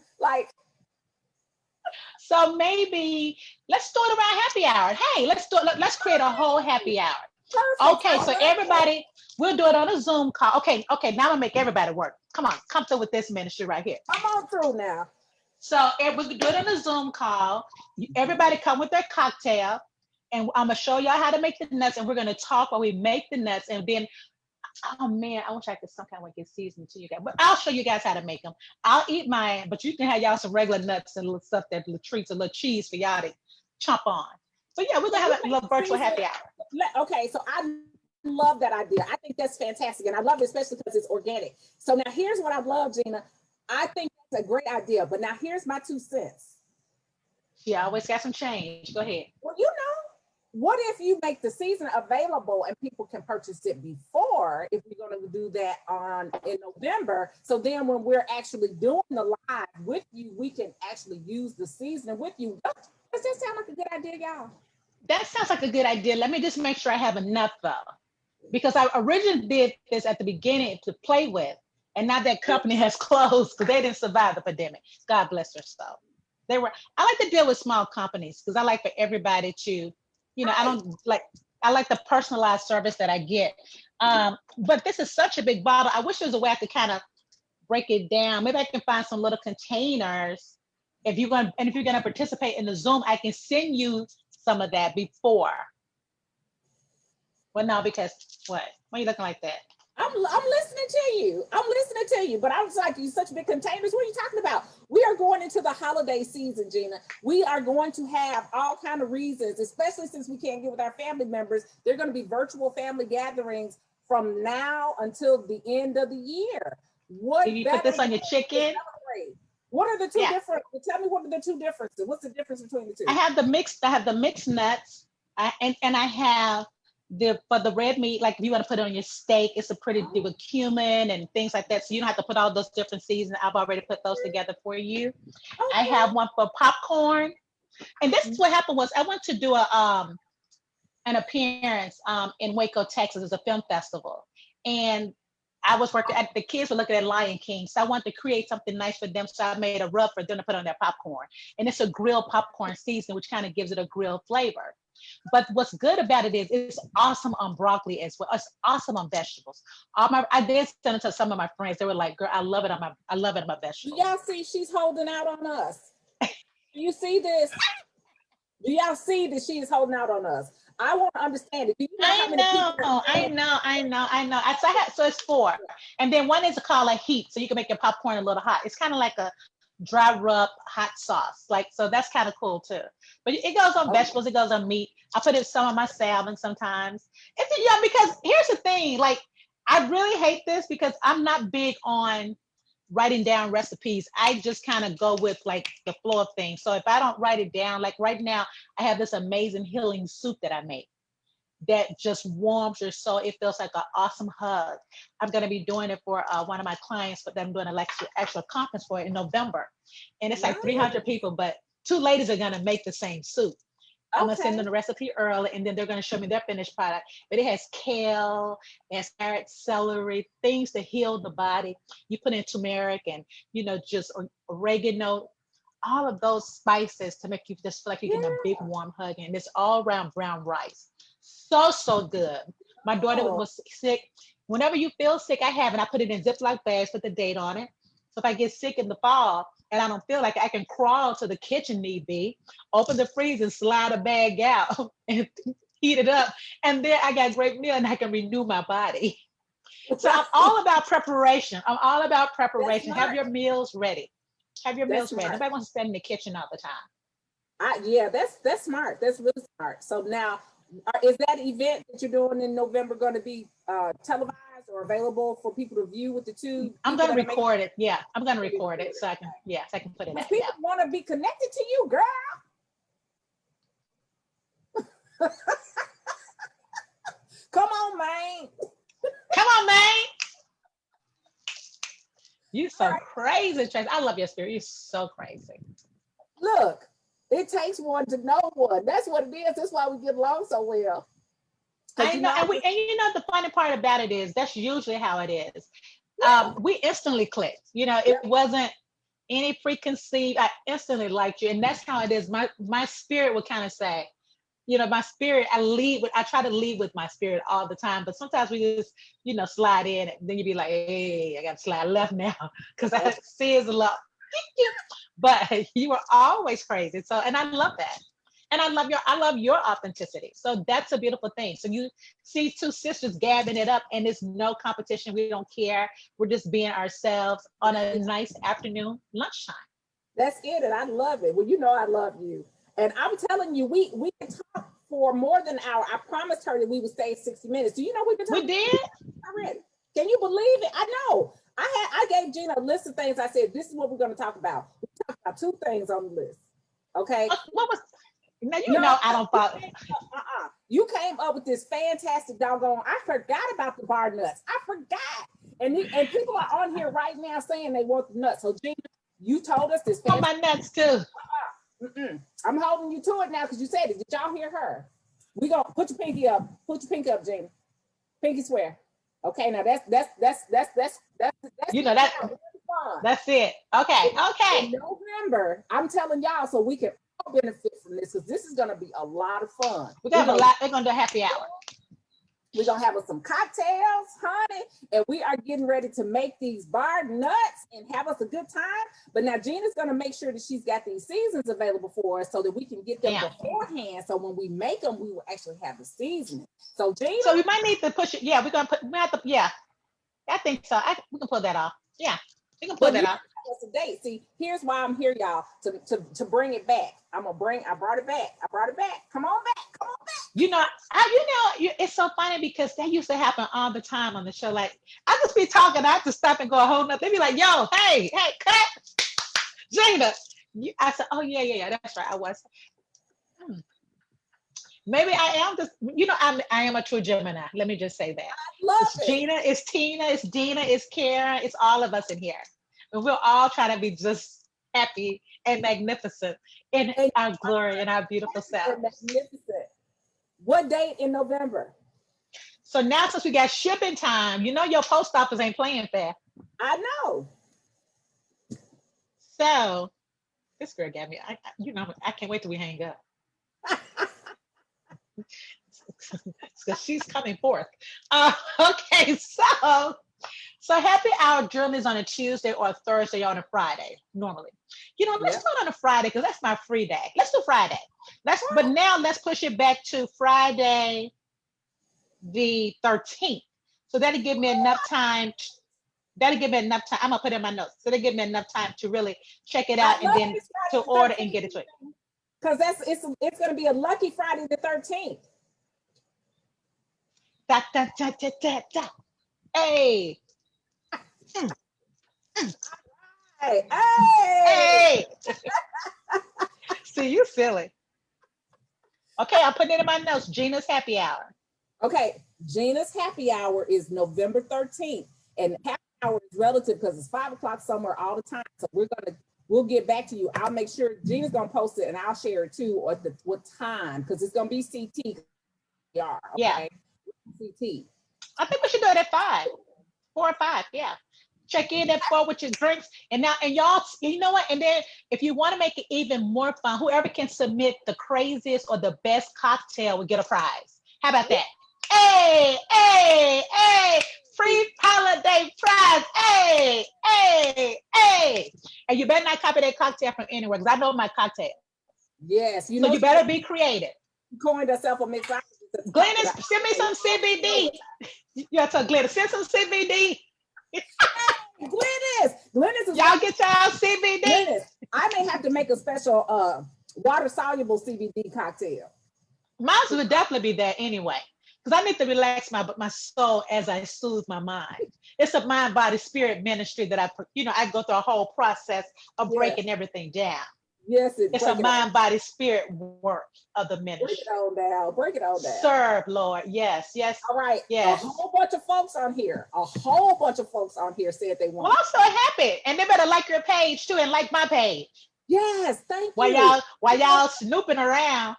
So maybe let's do it around happy hour. Hey, let's create a whole happy hour. Perfect. Okay, so everybody, we'll do it on a Zoom call. Okay, now I'm gonna make everybody work. Come on, come through with this ministry right here. Come on through now. So we can do it on a Zoom call. Everybody come with their cocktail, and I'm gonna show y'all how to make the nuts, and we're gonna talk while we make the nuts, and then oh man, I wish I could some kind of way get seasoned to you guys, but I'll show you guys how to make them. I'll eat mine, but you can have y'all some regular nuts and little stuff, that little treats, a little cheese for y'all to chomp on. So yeah, we're gonna have a little virtual happy hour. Okay, so I love that idea. I think that's fantastic. And I love it, especially because it's organic. So now here's what I love, Gina. I think that's a great idea. But now here's my 2 cents. She always got some change. Go ahead. Well, you know, what if you make the season available and people can purchase it before, if we're going to do that in November? So then when we're actually doing the live with you, we can actually use the season with you. Does that sound like a good idea, y'all? That sounds like a good idea. Let me just make sure I have enough though, because I originally did this at the beginning to play with, and now that company has closed because they didn't survive the pandemic. God bless their soul. I like to deal with small companies because I like for everybody to, I like the personalized service that I get. But this is such a big bottle. I wish there was a way I could kind of break it down. Maybe I can find some little containers. If you're going to participate in the Zoom, I can send you some of that before. Well, no, because what? Why are you looking like that? I'm listening to you. But I was like, you such big containers. What are you talking about? We are going into the holiday season, Gina. We are going to have all kind of reasons, especially since we can't get with our family members. They're going to be virtual family gatherings from now until the end of the year. What Did you put this on your chicken? What are the two different? Tell me what are the two differences. What's the difference between the two? I have the mixed nuts, and I have for the red meat, like if you want to put it on your steak, it's a pretty with cumin and things like that. So you don't have to put all those different seasons. I've already put those together for you. Okay. I have one for popcorn. And this is what happened was I went to do an appearance in Waco, Texas. It's a film festival. And I was working the kids were looking at Lion King. So I wanted to create something nice for them. So I made a rub for them to put on their popcorn. And it's a grilled popcorn season, which kind of gives it a grilled flavor. But what's good about it is it's awesome on broccoli as well. It's awesome on vegetables. I did send it to some of my friends. They were like, "Girl, I love it on my vegetables." Y'all see, she's holding out on us. Do you see this? Do y'all see that she is holding out on us? I want to understand it. Do you know how many people? I know. So it's 4, and then one is called a heat, so you can make your popcorn a little hot. It's kind of like a dry rub hot sauce, so that's kind of cool too. But it goes on vegetables, it goes on meat. I put it some on my salmon sometimes. Because here's the thing, I really hate this because I'm not big on writing down recipes. I just kind of go with the flow of things. So if I don't write it down, like right now, I have this amazing healing soup that I make that just warms your soul. It feels like an awesome hug. I'm going to be doing it for one of my clients, but I'm doing an actual conference for it in November. And it's like 300 people, but 2 ladies are going to make the same soup. I'm going to send them the recipe early, and then they're going to show me their finished product. But it has kale and carrot, celery, things to heal the body. You put in turmeric and, just oregano, all of those spices to make you just feel like you're getting a big warm hug. And it's all around brown rice. So good. My daughter was sick. Whenever you feel sick, I have it. I put it in Ziploc bags, put the date on it. So if I get sick in the fall and I don't feel like I can crawl to the kitchen need be, open the freezer, slide a bag out and heat it up. And then I got a great meal and I can renew my body. So I'm all about preparation. Have your meals ready. Nobody wants to stand in the kitchen all the time. That's smart. That's really smart. So now, is that event that you're doing in November going to be televised or available for people to view with the two? I'm going to record it. Yeah, I'm going to record it so I can put it out. People want to be connected to you, girl. Come on, man. You so crazy, Tracy. I love your spirit. You're so crazy. Look, it takes one to know one. That's what it is. That's why we get along so well. I know. And the funny part about it is that's usually how it is. We instantly clicked. It wasn't any preconceived. I instantly liked you. And that's how it is. My spirit would kind of say, my spirit, I try to lead with my spirit all the time, but sometimes we just, slide in and then you be like, hey, I got to slide left now because I see it's a lot. But you were always crazy. So, and I love that. And I love your authenticity. So that's a beautiful thing. So you see 2 sisters gabbing it up and there's no competition. We don't care. We're just being ourselves on a nice afternoon lunchtime. That's it. And I love it. Well, I love you. And I'm telling you, we can talk for more than an hour. I promised her that we would stay 60 minutes. Do you know we've been talking? We did? Already. Can you believe it? I know. I gave Gina a list of things. I said, this is what we're going to talk about. We talked about 2 things on the list. Okay. What was, now you know I don't follow. You came up with this fantastic doggone, I forgot about the bar nuts. I forgot. And people are on here right now saying they want the nuts. So Gina, you told us this. On my nuts too. I'm holding you to it now because you said it. Did y'all hear her? We gonna put your pinky up. Put your pinky up, Gina. Pinky swear. Okay, now that's you know that. That's it. Okay. Okay. In November, I'm telling y'all, so we can all benefit from this because this is gonna be a lot of fun. We're gonna have a lot. We're gonna do a happy hour. We're gonna have some cocktails, honey, and we are getting ready to make these bar nuts and have us a good time. But now Gina's gonna make sure that she's got these seasons available for us so that we can get them beforehand. So when we make them, we will actually have the seasoning. So Gina, so we might need to push it. Yeah, we're gonna put. We have to. Yeah, I think so. We can pull that off. Yeah, we can pull that off. That's a date. See, here's why I'm here, y'all, to bring it back. I brought it back. Come on back. You know, it's so funny because that used to happen all the time on the show. Like, I just be talking, I have to stop and go a whole nother. They be like, yo, hey, cut. Gina. I said, oh, yeah, that's right. I was. Maybe I am just, I am a true Gemini. Let me just say that. I love it. Gina, it's Tina, it's Dina, it's Karen, it's all of us in here. And we'll all try to be just happy and magnificent in our glory and our beautiful selves. Magnificent. What date in November? So now since we got shipping time, your post office ain't playing fair. I know. So this girl got me. I can't wait till we hang up. Because she's coming forth. Okay, so happy hour journal is on a Tuesday or a Thursday or on a Friday normally. Let's do it on a Friday because that's my free day. Let's do Friday. But now let's push it back to Friday the 13th. So that'll give me enough time. I'm gonna put it in my notes. So that'll give me enough time to really check it out and then to order and get it to it. Because it's gonna be a lucky Friday the 13th. Da, da, da, da, da, da. Hey. Hey. See, you silly. Okay, I'll put it in my notes. Gina's happy hour. Okay, Gina's happy hour is November 13th. And happy hour is relative because it's 5 o'clock somewhere all the time. So we'll get back to you. I'll make sure Gina's gonna post it and I'll share it too, or what time, because it's gonna be CT. Okay? Yeah. CT. I think we should do it at 5, 4 or 5. Yeah. Check in at 4 with your drinks. And y'all, you know what? And then if you want to make it even more fun, whoever can submit the craziest or the best cocktail will get a prize. How about that? Hey, free holiday prize. Hey. And you better not copy that cocktail from anywhere because I know my cocktail. Yes. So you better be creative. Coined herself a mix. Glennis, send me some CBD. Yeah, so Glennis, send some CBD. Glennis is y'all get y'all CBD. Glennis, I may have to make a special water soluble CBD cocktail. Mine would definitely be there anyway, because I need to relax my soul as I soothe my mind. It's a mind, body, spirit ministry that I go through a whole process of breaking everything down. Yes, it's a mind, body, spirit work of the ministry. Break it on down. Serve, Lord. Yes. All right. Yes. A whole bunch of folks on here said they want. Well, I'm so happy, and they better like your page too, and like my page. Yes, thank you. While y'all snooping around.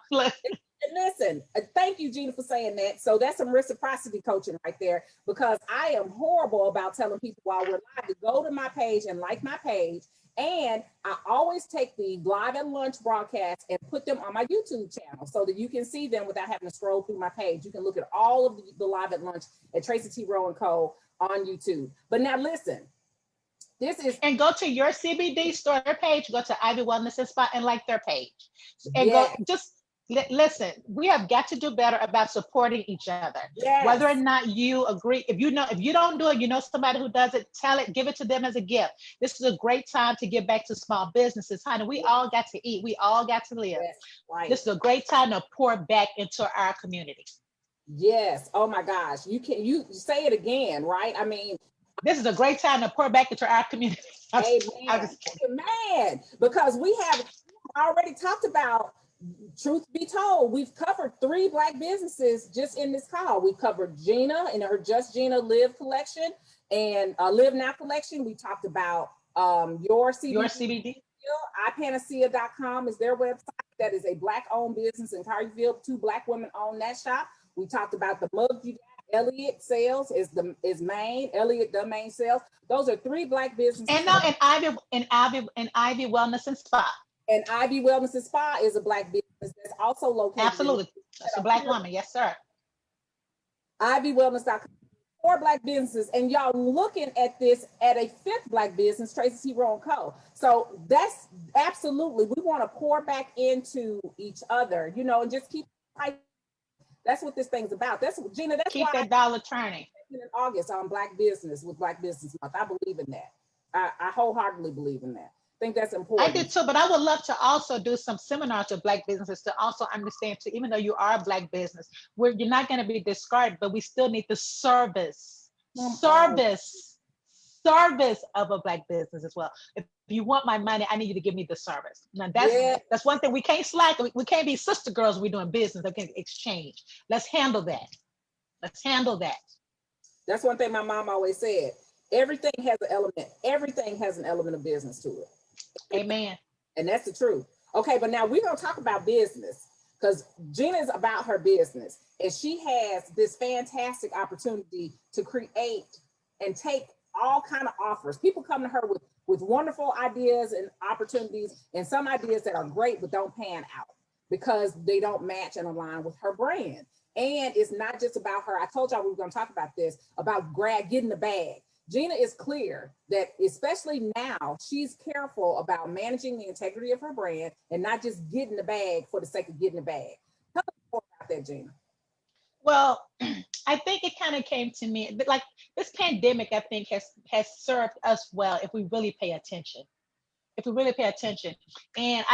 Listen, thank you, Gina, for saying that. So that's some reciprocity coaching right there, because I am horrible about telling people while we're live to go to my page and like my page. And I always take the live at lunch broadcast and put them on my YouTube channel so that you can see them without having to scroll through my page. You can look at all of the live at lunch at Tracy T. Rowe and Co. on YouTube. But now listen, and go to your CBD store page, go to Ivy Wellness and Spa and like their page. And go Listen, we have got to do better about supporting each other. Whether or Yes. not you agree, if you don't do it, you know somebody who does it, tell it, give it to them as a gift. This is a great time to give back to small businesses. Honey, we all got to eat. We all got to live. Yes. Right. This is a great time to pour back into our community. Yes. Oh my gosh. You say it again, right? I mean, This is a great time to pour back into our community. I'm amen. just kidding. Amen. Because we have already talked about, truth be told, we've covered 3 Black businesses just in this call. We've covered GINA and her Just GINA Live collection and Live Now collection. We talked about your CBD. Your CBD. ipanacea.com is their website. That is a Black owned business in Carterville. 2 Black women own that shop. We talked about the mug you got. Elliott Sales is Maine. Elliott Domain Sales. Those are 3 Black businesses. And now Ivy Wellness and Spa. And Ivy Wellness and Spa is a Black business that's also located. Absolutely. That's a Black woman. Yes, sir. IvyWellness.com. 4 Black businesses, and y'all looking at this at a 5th Black business, Tracy Time Co. So that's absolutely, we want to pour back into each other, you know, and just keep fighting. That's what this thing's about. That's Gina. That's keep why that dollar turning. In August on Black Business with Black Business Month. I believe in that. I wholeheartedly believe in that. I think that's important. I did too, but I would love to also do some seminars with Black businesses to also understand too, even though you are a Black business, where you're not going to be discarded, but we still need the service of a Black business as well. If you want my money, I need you to give me the service. Now that's one thing we can't slack. We can't be sister girls. We're doing business. We can exchange. Let's handle that. That's one thing my mom always said. Everything has an element. Everything has an element of business to it. Amen. And that's the truth. Okay, but now we're gonna talk about business because Gina is about her business, and she has this fantastic opportunity to create and take all kind of offers. People come to her with wonderful ideas and opportunities, and some ideas that are great but don't pan out because they don't match and align with her brand. And it's not just about her. I told y'all we were going to talk about this, about getting the bag. Gina is clear that, especially now, she's careful about managing the integrity of her brand and not just getting the bag for the sake of getting the bag. Tell us more about that, Gina. Well, I think it kind of came to me, but like this pandemic, I think has served us well if we really pay attention. And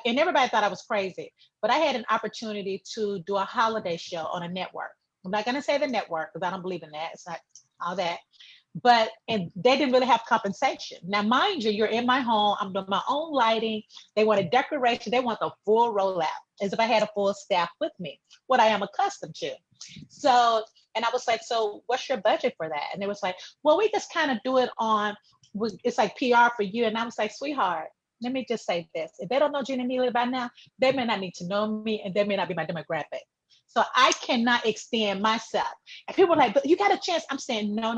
and everybody thought I was crazy, but I had an opportunity to do a holiday show on a network. I'm not going to say the network because I don't believe in that. It's not all that. And they didn't really have compensation. Now, mind you, you're in my home. I'm doing my own lighting. They want a decoration. They want the full rollout, as if I had a full staff with me, what I am accustomed to. So, and I was like, so what's your budget for that? And they was like, well, we just kind of do it on, it's like PR for you. And I was like, sweetheart, let me just say this. If they don't know Gina Neely by now, they may not need to know me and they may not be my demographic. So I cannot extend myself. And people are like, but you got a chance. I'm saying, no.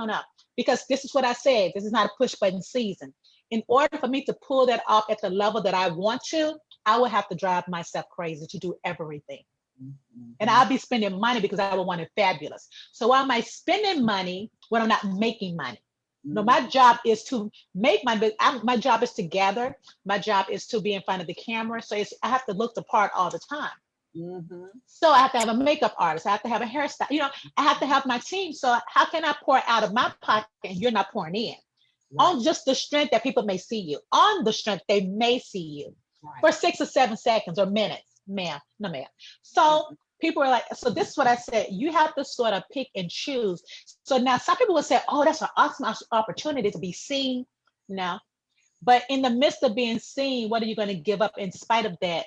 Because this is what I said. This is not a push button season. In order for me to pull that off at the level that I want to, I would have to drive myself crazy to do everything. Mm-hmm. And I'll be spending money because I would want it fabulous. So why am I spending money when I'm not making money? Mm-hmm. No, my job is to make money. My job is to gather. My job is to be in front of the camera. So I have to look the part all the time. Mm-hmm. So I have to have a makeup artist. I have to have a hairstyle. You know, I have to have my team. So how can I pour out of my pocket and you're not pouring in? Right. On just the strength that people may see you. On the strength they may see you for 6 or 7 seconds or minutes. Ma'am. So people are like, so this is what I said. You have to sort of pick and choose. So now some people will say, oh, that's an awesome opportunity to be seen. No. But in the midst of being seen, what are you going to give up in spite of that?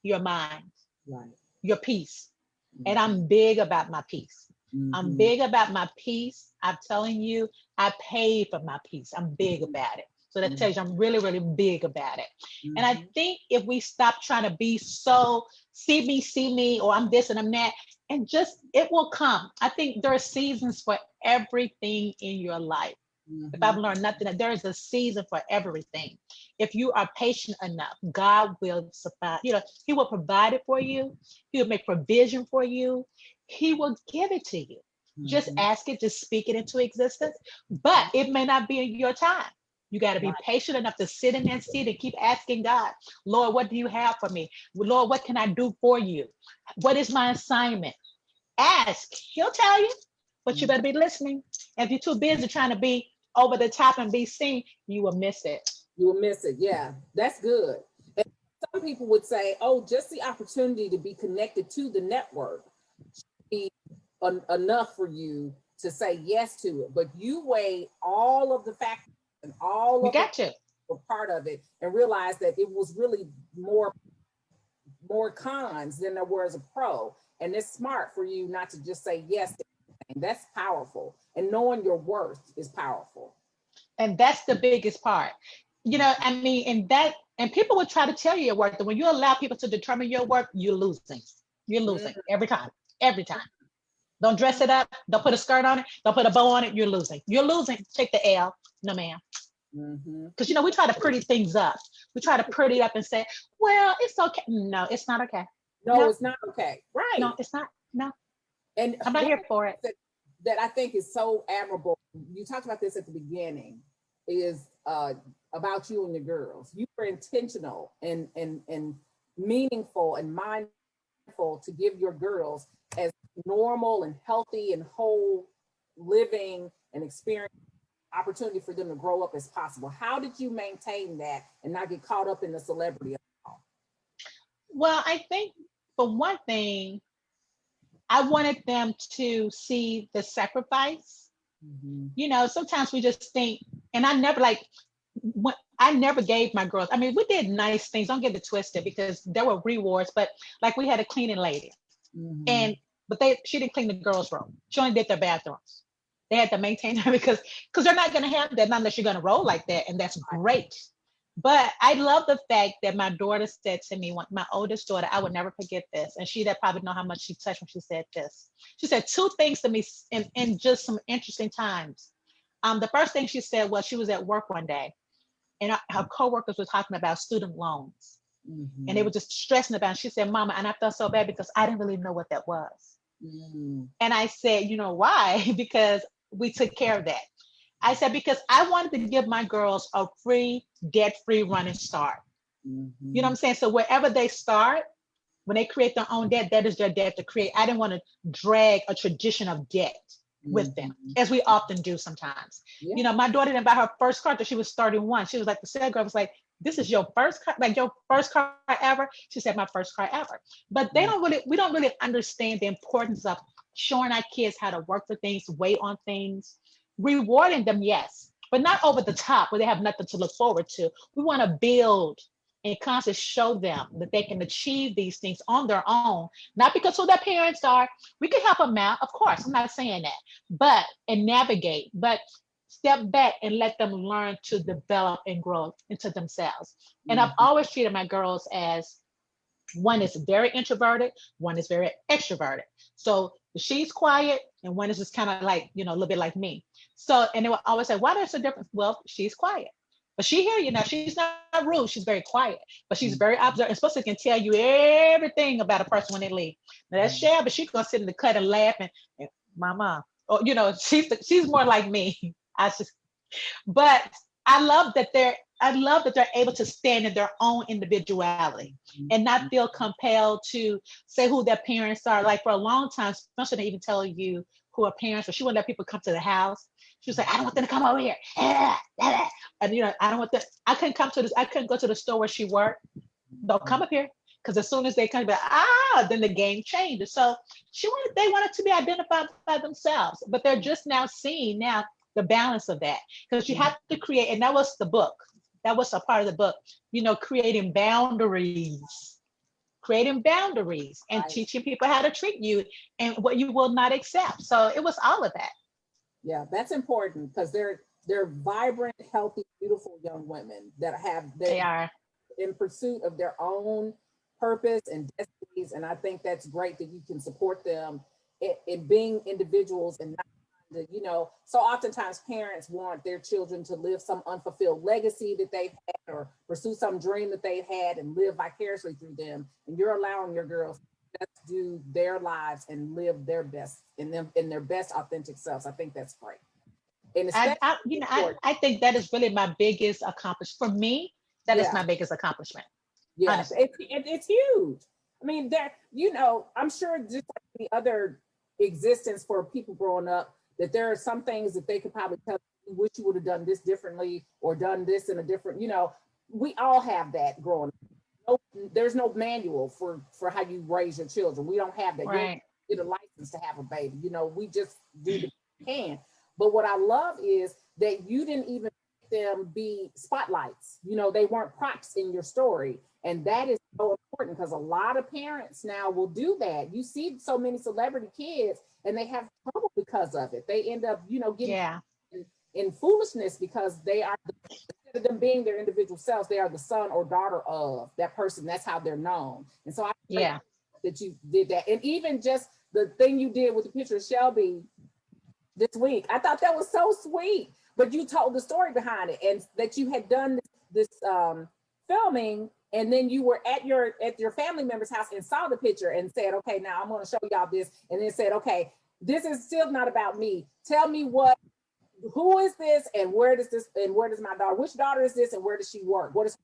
Your mind. Right. Your peace. Mm-hmm. And I'm big about my peace. Mm-hmm. I'm big about my peace. I'm telling you, I paid for my peace. I'm big about it. So that tells you I'm really, really big about it. Mm-hmm. And I think if we stop trying to be so see me, or I'm this and I'm that, and just, it will come. I think there are seasons for everything in your life. Mm-hmm. If I've learned nothing, there is a season for everything. If you are patient enough, God will supply, he will provide it for you. He will make provision for you. He will give it to you. Mm-hmm. Just ask it, just speak it into existence. But it may not be in your time. You got to be patient enough to sit in that seat and keep asking God, Lord, what do you have for me? Lord, what can I do for you? What is my assignment? Ask. He'll tell you, but you better be listening. If you're too busy trying to be over the top and be seen, you will miss it. You will miss it. Yeah, that's good. And some people would say, oh, just the opportunity to be connected to the network should be enough for you to say yes to it. But you weigh all of the factors and all You of the got to. part of it and realize that it was really more cons than there was a pro. And it's smart for you not to just say yes to anything. That's powerful. And knowing your worth is powerful. And that's the biggest part. You know, I mean, and people will try to tell you your worth. And when you allow people to determine your worth, you're losing. You're losing every time. Every time. Don't dress it up. Don't put a skirt on it. Don't put a bow on it. You're losing. You're losing. Take the L. No, ma'am. Because, you know, we try to pretty things up. We try to pretty up and say, well, it's okay. No, it's not okay. No, it's not okay. Right. No, it's not. No. And I'm not here for it. That I think is so admirable. You talked about this at the beginning, is about you and your girls. You were intentional and meaningful and mindful to give your girls as normal and healthy and whole living and experience opportunity for them to grow up as possible. How did you maintain that and not get caught up in the celebrity? Well, I think for one thing, I wanted them to see the sacrifice. You know, sometimes we just think, and I never gave my girls, I mean, we did nice things, don't get it twisted, because there were rewards, but like we had a cleaning lady but she didn't clean the girls' room. She only did their bathrooms. They had to maintain her because they're not going to have that unless you're going to roll like that, and that's great. But I love the fact that my daughter said to me, my oldest daughter, I would never forget this, and that probably know how much she touched when she said this. She said two things to me in just some interesting times. The first thing she said was she was at work one day, and her coworkers were talking about student loans. And they were just stressing about it. She said, Mama, and I felt so bad because I didn't really know what that was. And I said, you know why? Because we took care of that. I said, because I wanted to give my girls a free, debt-free running start. You know what I'm saying? So wherever they start, when they create their own debt, that is their debt to create. I didn't want to drag a tradition of debt with them, as we often do sometimes. You know, my daughter didn't buy her first car till she was 31. She was like, the sales girl was like, this is your first car, like your first car ever? She said, my first car ever. But we don't really understand the importance of showing our kids how to work for things, wait on things, rewarding them, yes, but not over the top where they have nothing to look forward to. We want to build and constantly show them that they can achieve these things on their own, not because who their parents are. We can help them out, of course, I'm not saying that, and navigate, but step back and let them learn to develop and grow into themselves. And I've always treated my girls as one is very introverted, one is very extroverted. So she's quiet and one is just kind of like, a little bit like me. So, and they will always say, why there's a difference? Well, she's quiet. But she hear you now. She's not rude. She's very quiet, but she's very observant. Especially can tell you everything about a person when they leave. Now that's Shab, but she's gonna sit in the cut and laugh and Mama. Or she's more like me. But I love that they're able to stand in their own individuality and not feel compelled to say who their parents are. Like for a long time, especially they even tell you who her parents are. She wouldn't let people come to the house. She was like, I don't want them to come over here. And I don't want them. I couldn't go to the store where she worked. Don't come up here. Because as soon as they come back, then the game changes. So they wanted to be identified by themselves, but they're just now seeing the balance of that. Because you have to create, and that was the book. That was a part of the book, creating boundaries and teaching people how to treat you and what you will not accept. So it was all of that. Yeah, that's important because they're vibrant, healthy, beautiful young women that they are in pursuit of their own purpose and destinies. And I think that's great that you can support them in being individuals and not so oftentimes parents want their children to live some unfulfilled legacy that they've had or pursue some dream that they've had and live vicariously through them. And you're allowing your girls to do their lives and live their best in their best authentic selves. I think that's great. And especially, I think that is really my biggest accomplishment. For me, that is yeah, my biggest accomplishment, yeah, honestly. it's huge. I mean, there, I'm sure just like the other existence for people growing up, that there are some things that they could probably tell you, wish you would have done this differently or done this in a different, we all have that growing up. No, there's no manual for how you raise your children. We don't have that. You don't Right. get a license to have a baby. We just do the best we can. But what I love is that you didn't even make them be spotlights. They weren't props in your story. And that is so important because a lot of parents now will do that. You see so many celebrity kids and they have trouble because of it. They end up, getting Yeah. in foolishness because they are, instead of them being their individual selves, they are the son or daughter of that person. That's how they're known. And so I think Yeah. that you did that. And even just the thing you did with the picture of Shelby this week, I thought that was so sweet. But you told the story behind it, and that you had done this filming, and then you were at your family member's house and saw the picture and said, okay, now I'm going to show y'all this, and then said, okay, this is still not about me. Tell me who is this, and where does my daughter, which daughter is this, and where does she work? What is,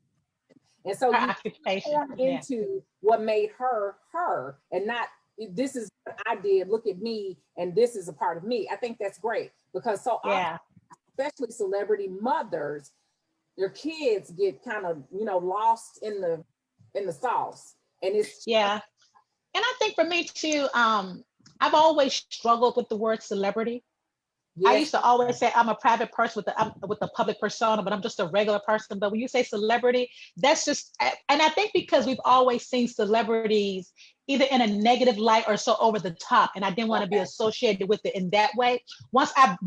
and so Her you occupation. formed into what made her her, and not, this is what I did, look at me, and this is a part of me. I think that's great because so often, Yeah. especially celebrity mothers, their kids get kind of lost in the sauce, and it's Yeah. And I think for me too, I've always struggled with the word celebrity. I yes, used to always say I'm a private person with a public persona, but I'm just a regular person. But when you say celebrity, that's just, and I think because we've always seen celebrities either in a negative light or so over the top, and I didn't want to be okay, associated with it in that way. Once I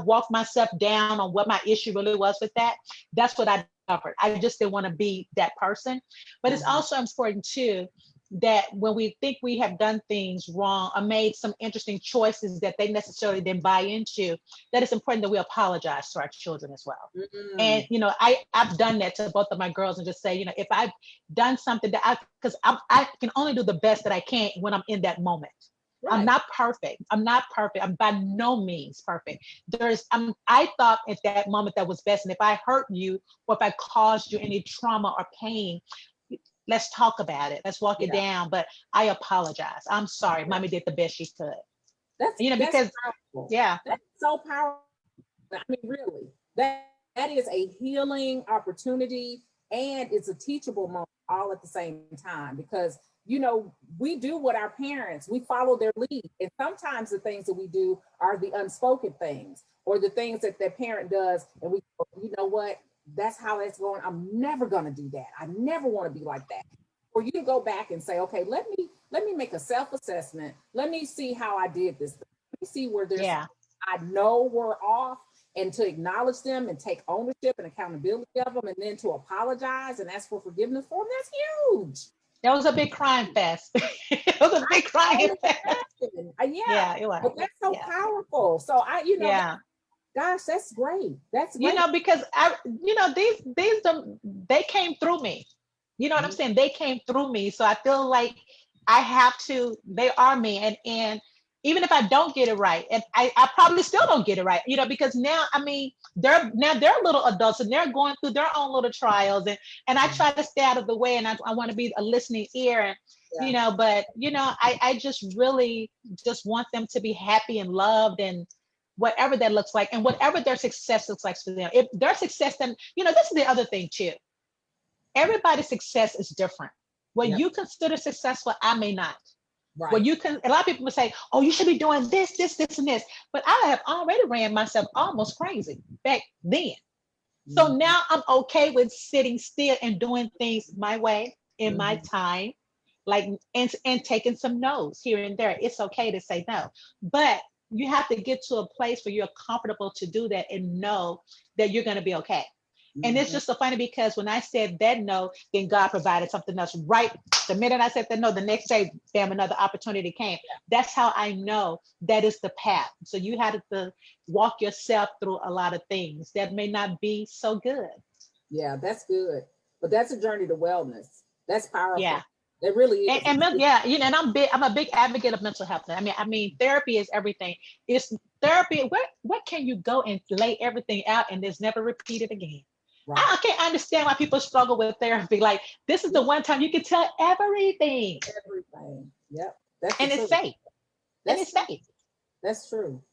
walked myself down on what my issue really was with that, that's what I covered. I just didn't want to be that person. But it's mhm, also important too that when we think we have done things wrong or made some interesting choices that they necessarily didn't buy into, that it's important that we apologize to our children as well. And mm, I've done that to both of my girls and just say, if I've done something that because I can only do the best that I can when I'm in that moment. I'm right, not perfect. I'm not perfect. I'm by no means perfect. I thought at that moment that was best. And if I hurt you or if I caused you any trauma or pain, let's talk about it. Let's walk it yeah, down. But I apologize. I'm sorry. yeah. Mommy did the best she could. That's Because powerful. yeah, That's so powerful. I mean, really, that is a healing opportunity, and it's a teachable moment all at the same time, because we do what our parents, we follow their lead, and sometimes the things that we do are the unspoken things or the things that their parent does, and we go, you know what, that's how it's going. I'm never going to do that. I never want to be like that. Or you can go back and say, okay, let me make a self-assessment. Let me see how I did this. Let me see where there's, yeah. I know we're off, and to acknowledge them and take ownership and accountability of them, and then to apologize and ask for forgiveness for them. That's huge. That was a big crying fest. It was a big crying Only fest. imagine. Yeah, Yeah, it was. but that's so Yeah. powerful. So Yeah. gosh, that's great. That's great. Because they came through me. You know what I'm Mhm. saying? They came through me. So I feel like they are me. And even if I don't get it right, and I probably still don't get it right, because now, I mean, they're little adults and they're going through their own little trials. And I try to stay out of the way, and I want to be a listening ear. And, Yeah, but, I just really just want them to be happy and loved, and whatever that looks like, and whatever their success looks like for them. If their success, then, this is the other thing too. Everybody's success is different. What yep, you consider successful, I may not. right. A lot of people will say, oh, you should be doing this, this, this, and this. But I have already ran myself almost crazy back then. So Mhm. now I'm okay with sitting still and doing things my way in my Mhm. time, like, and taking some no's here and there. It's okay to say no. But you have to get to a place where you're comfortable to do that and know that you're going to be okay. And it's Mhm. just so funny because when I said that no, then God provided something else. Right the minute I said that no, the next day, bam, another opportunity came. That's how I know that is the path. So you had to walk yourself through a lot of things that may not be so good. Yeah, that's good. But that's a journey to wellness. That's Yeah. powerful. It really is. Yeah, and I'm a big advocate of mental health. I mean, therapy is everything. It's therapy. what can you go and lay everything out and it's never repeated again? Right. I can't understand why people struggle with therapy. Like, this is the one time you can tell everything. Everything. Yep. That's the And it's truth. safe. And That's it's true. safe. That's true.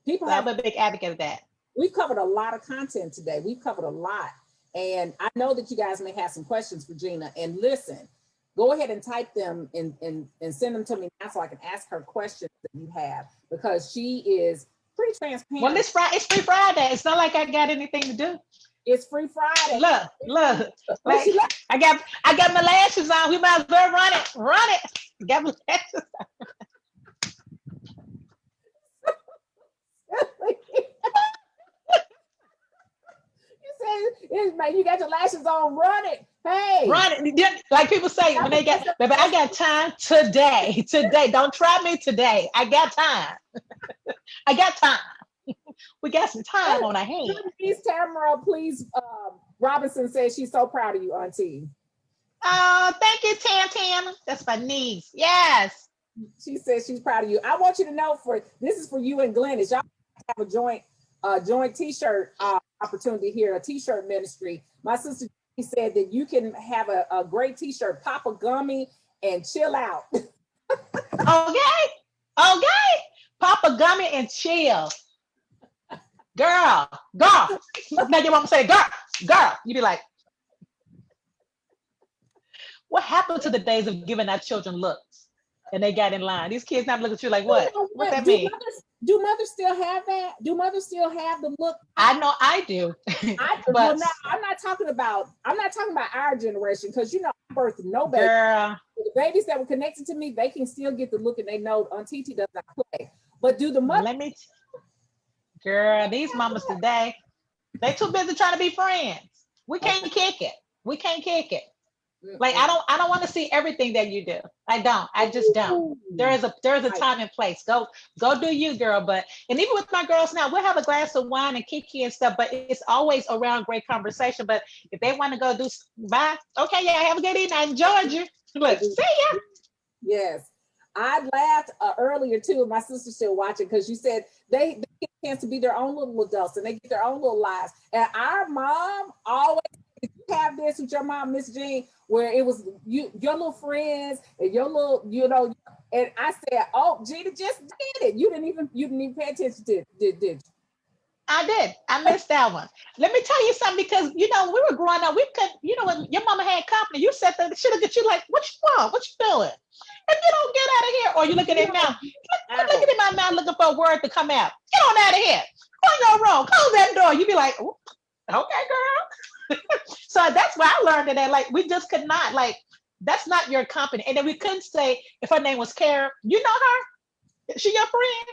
People So I'm have, a big advocate of that. we've covered a lot of content today. We've covered a lot. And I know that you guys may have some questions for Gina. And listen, go ahead and type them and send them to me now so I can ask her questions that you have, because she is pretty transparent. Well, it's free Friday. It's not like I got anything to do. It's Free Friday. Look. Like, I got my lashes on. We might as well run it. Got my lashes on. Man, you got your lashes on, run it. Hey, run it. Like people say when they get, baby, I got time today. Don't try me today. I got time. I got time. We got some time on our hands. Please, Tamara, please. Robinson says she's so proud of you, Auntie. Oh, thank you, Tam. That's my niece. Yes. She says she's proud of you. I want you to know, this is for you and Glennis. Y'all have a joint T-shirt opportunity here, a T-shirt ministry. My sister said that you can have a great T-shirt, pop a gummy and chill out. Okay. Pop a gummy and chill. Girl. Now your mama say, girl. You be like, what happened to the days of giving our children looks? And they got in line. These kids not looking at you like, what? What that mean? Do mothers still have that? Do mothers still have the look? I know I do. But well, now, I'm not talking about our generation, because I birthed no baby. Girl. The babies that were connected to me, they can still get the look, and they know Auntie T does not play. But do the mothers? Girl, these mamas today, they too busy trying to be friends. We can't kick it. Like, I don't want to see everything that you do. I just don't. There is a time and place. Go do you, girl. And even with my girls now, we'll have a glass of wine and kiki and stuff, but it's always around great conversation. But if they want to go do bye, okay, yeah, have a good evening. I enjoyed you. Look, see ya. Yes. I laughed earlier too, and my sister's still watching, because you said they get a chance to be their own little adults and they get their own little lives. And our mom always, if you have this with your mom, Miss Jean, where it was your little friends and your little, and I said, oh, Gina just did it. You didn't even pay attention to it, did you? I did. I missed that one. Let me tell you something, because we were growing up, we could, when your mama had company, you said that shit look at you like, what you want? What you doing? If you don't get out of here, or you look at their mouth, look at my mouth looking for a word to come out. Get on out of here. Go in your room. Close that door. You be like, okay, girl. So that's why I learned that, like, we just could not, like, that's not your company. And then we couldn't say, if her name was Kara, you know her? Is she your friend?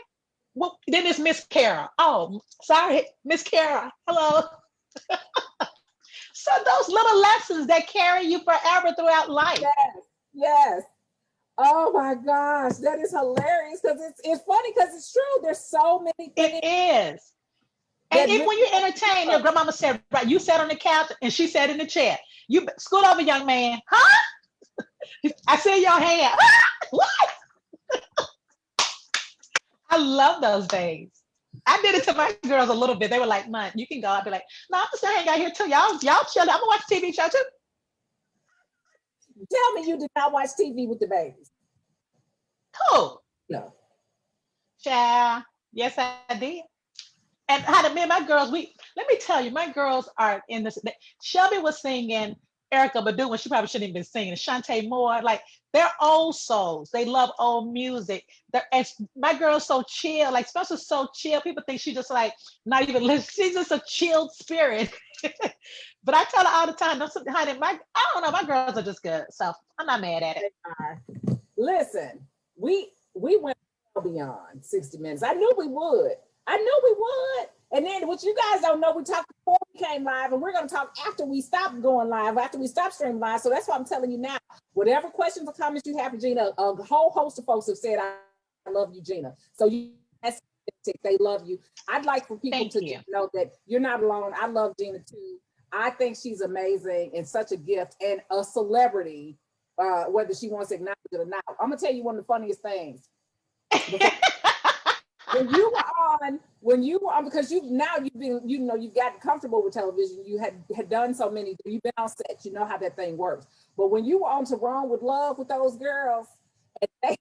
Well, then it's Miss Kara. Oh, sorry, Miss Kara. Hello. So those little lessons that carry you forever throughout life. Yes. Oh my gosh, that is hilarious, because it's funny, because it's true. There's so many things. It is. And even when you entertain, your grandmama said, right, you sat on the couch and she sat in the chair. You scoot over, young man. Huh? I see your hand. What? I love those days. I did it to my girls a little bit. They were like, "Mom, you can go." I'd be like, "No, I'm just gonna hang out here too. Y'all chill. I'm gonna watch a TV show too." Tell me you did not watch TV with the babies. Cool. No. Child. Yes, I did. And how did me and my girls, let me tell you, my girls are in this. Shelby was singing Erica Badu when she probably shouldn't have been singing. Shantae Moore, like, they're old souls. They love old music. And my girl's so chill, like, Spencer's so chill. People think she just like not even listening. She's just a chilled spirit. But I tell her all the time, honey, I don't know, my girls are just good. So I'm not mad at it. Listen, we went beyond 60 minutes. I knew we would. And then what you guys don't know, we talked before we came live, and we're going to talk after we stop going live, after we stop streaming live. So that's why I'm telling you now, whatever questions or comments you have for Gina, a whole host of folks have said, I love you, Gina. So they love you. I'd like for people to know that you're not alone. I love Gina too. I think she's amazing and such a gift and a celebrity, whether she wants to acknowledge it or not. I'm going to tell you one of the funniest things. when you were on, because you've been, you've gotten comfortable with television. You had done so many, you've been on set, you know how that thing works. But when you were on To Wrong with Love with those girls, and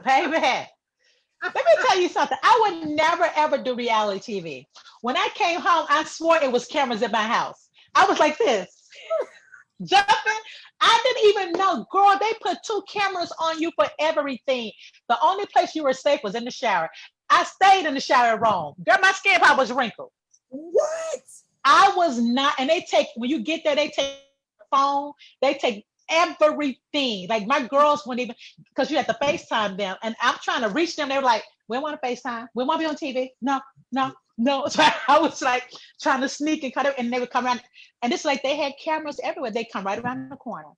Baby, let me tell you something. I would never ever do reality TV. When I came home, I swore it was cameras in my house. I was like this, jumping. I didn't even know, girl, they put 2 cameras on you for everything. The only place you were safe was in the shower. I stayed in the shower wrong. Girl, my skin probably was wrinkled. What? I was not, and they take, when you get there, they take the phone, they take everything. Like my girls wouldn't even, because you had to FaceTime them, and I'm trying to reach them. They were like, we want to FaceTime. We want to be on TV. No, no, no. So I was like trying to sneak and cut it, and they would come around. And it's like they had cameras everywhere. They come right around the corner.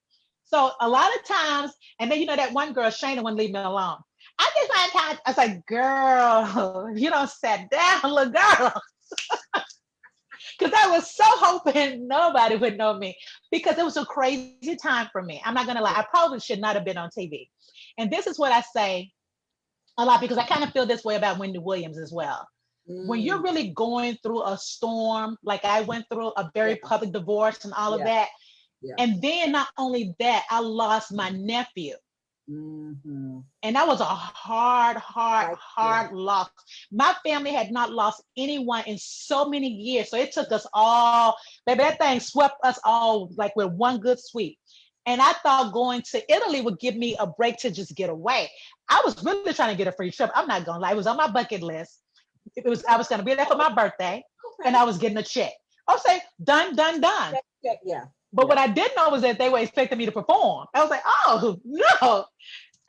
So a lot of times, and then that one girl, Shayna, wouldn't leave me alone. I just want time. I was like, girl, you don't sat down, little girl. Because I was so hoping nobody would know me, because it was a crazy time for me. I'm not gonna lie, I probably should not have been on TV. And this is what I say a lot, because I kind of feel this way about Wendy Williams as well. When you're really going through a storm, like I went through a very public divorce and all of that. And then not only that, I lost my nephew. And that was a hard loss. My family had not lost anyone in so many years. So it took us all, baby, that thing swept us all like with one good sweep. And I thought going to Italy would give me a break to just get away. I was really trying to get a free trip. I'm not gonna lie, it was on my bucket list. I was gonna be there for my birthday, and I was getting a check. I'll say, done. Yeah. But what I didn't know was that they were expecting me to perform. I was like, oh no.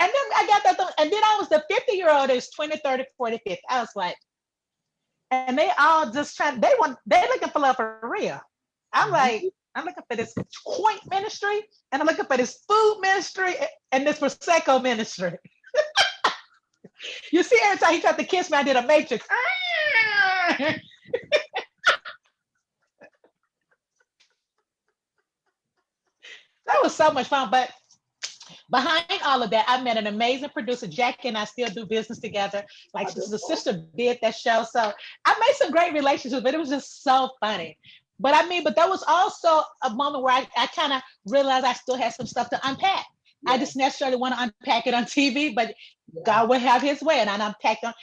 And then I got that, and then I was the 50-year-old, it's 20, 30, 45th. I was like, and they all just they looking for love for real. I'm like, I'm looking for this quaint ministry, and I'm looking for this food ministry, and this Prosecco ministry. You see, every time he tried to kiss me, I did a matrix. That was so much fun. But behind all of that, I met an amazing producer, Jackie, and I still do business together. Like the sister did that show. So I made some great relationships, but it was just so funny. But that was also a moment where I kind of realized I still had some stuff to unpack. I just necessarily want to unpack it on TV, but God will have his way. And I unpacked on,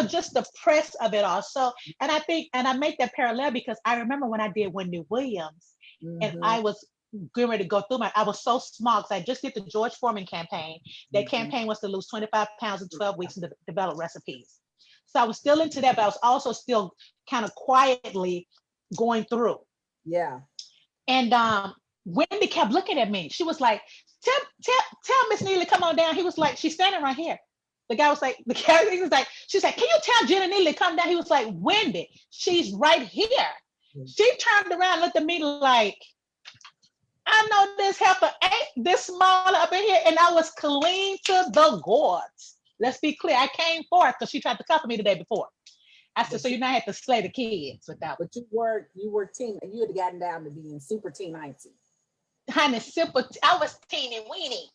just the press of it all. So, and I make that parallel because I remember when I did Wendy Williams, and I was getting ready to go through I was so small because I just did the George Foreman campaign. That campaign was to lose 25 pounds in 12 weeks and develop recipes. So I was still into that, but I was also still kind of quietly going through. Yeah. And Wendy kept looking at me. She was like, tell Miss Neely, come on down. He was like, she's standing right here. The guy was like, she's like, can you tell Gina Neely to come down? He was like, Wendy, she's right here. She turned around and looked at me like, I know this heifer ain't this small up in here, and I was clean to the gourds. Let's be clear. I came forth because she tried to cover me the day before. I said, so you not have to slay the kids with that. But you were teen. You had gotten down to being super teen 19. Honey, I was teeny weeny.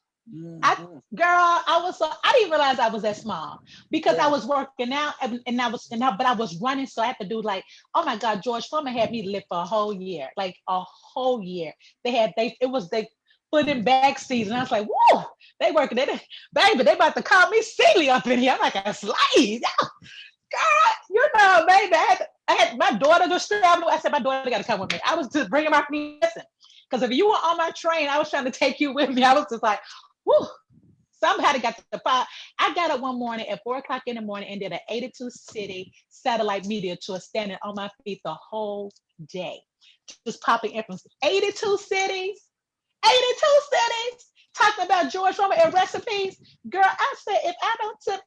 I didn't realize I was that small because I was working out but I was running, so I had to do like, oh my God, George Foreman had me live for a whole year, like a whole year. They put in back season. I was like, whoa, they working it, baby. They about to call me silly up in here. I'm like a slave, God, baby. I had my daughter just traveling. I said, my daughter got to come with me. I was just bringing my listen, because if you were on my train, I was trying to take you with me. I was just like, whoo, somebody got the fire. I got up one morning at 4:00 in the morning and did an 82 city satellite media tour, standing on my feet the whole day, just popping influences. 82 cities, talking about George Foreman and recipes. Girl, I said, if I don't tip,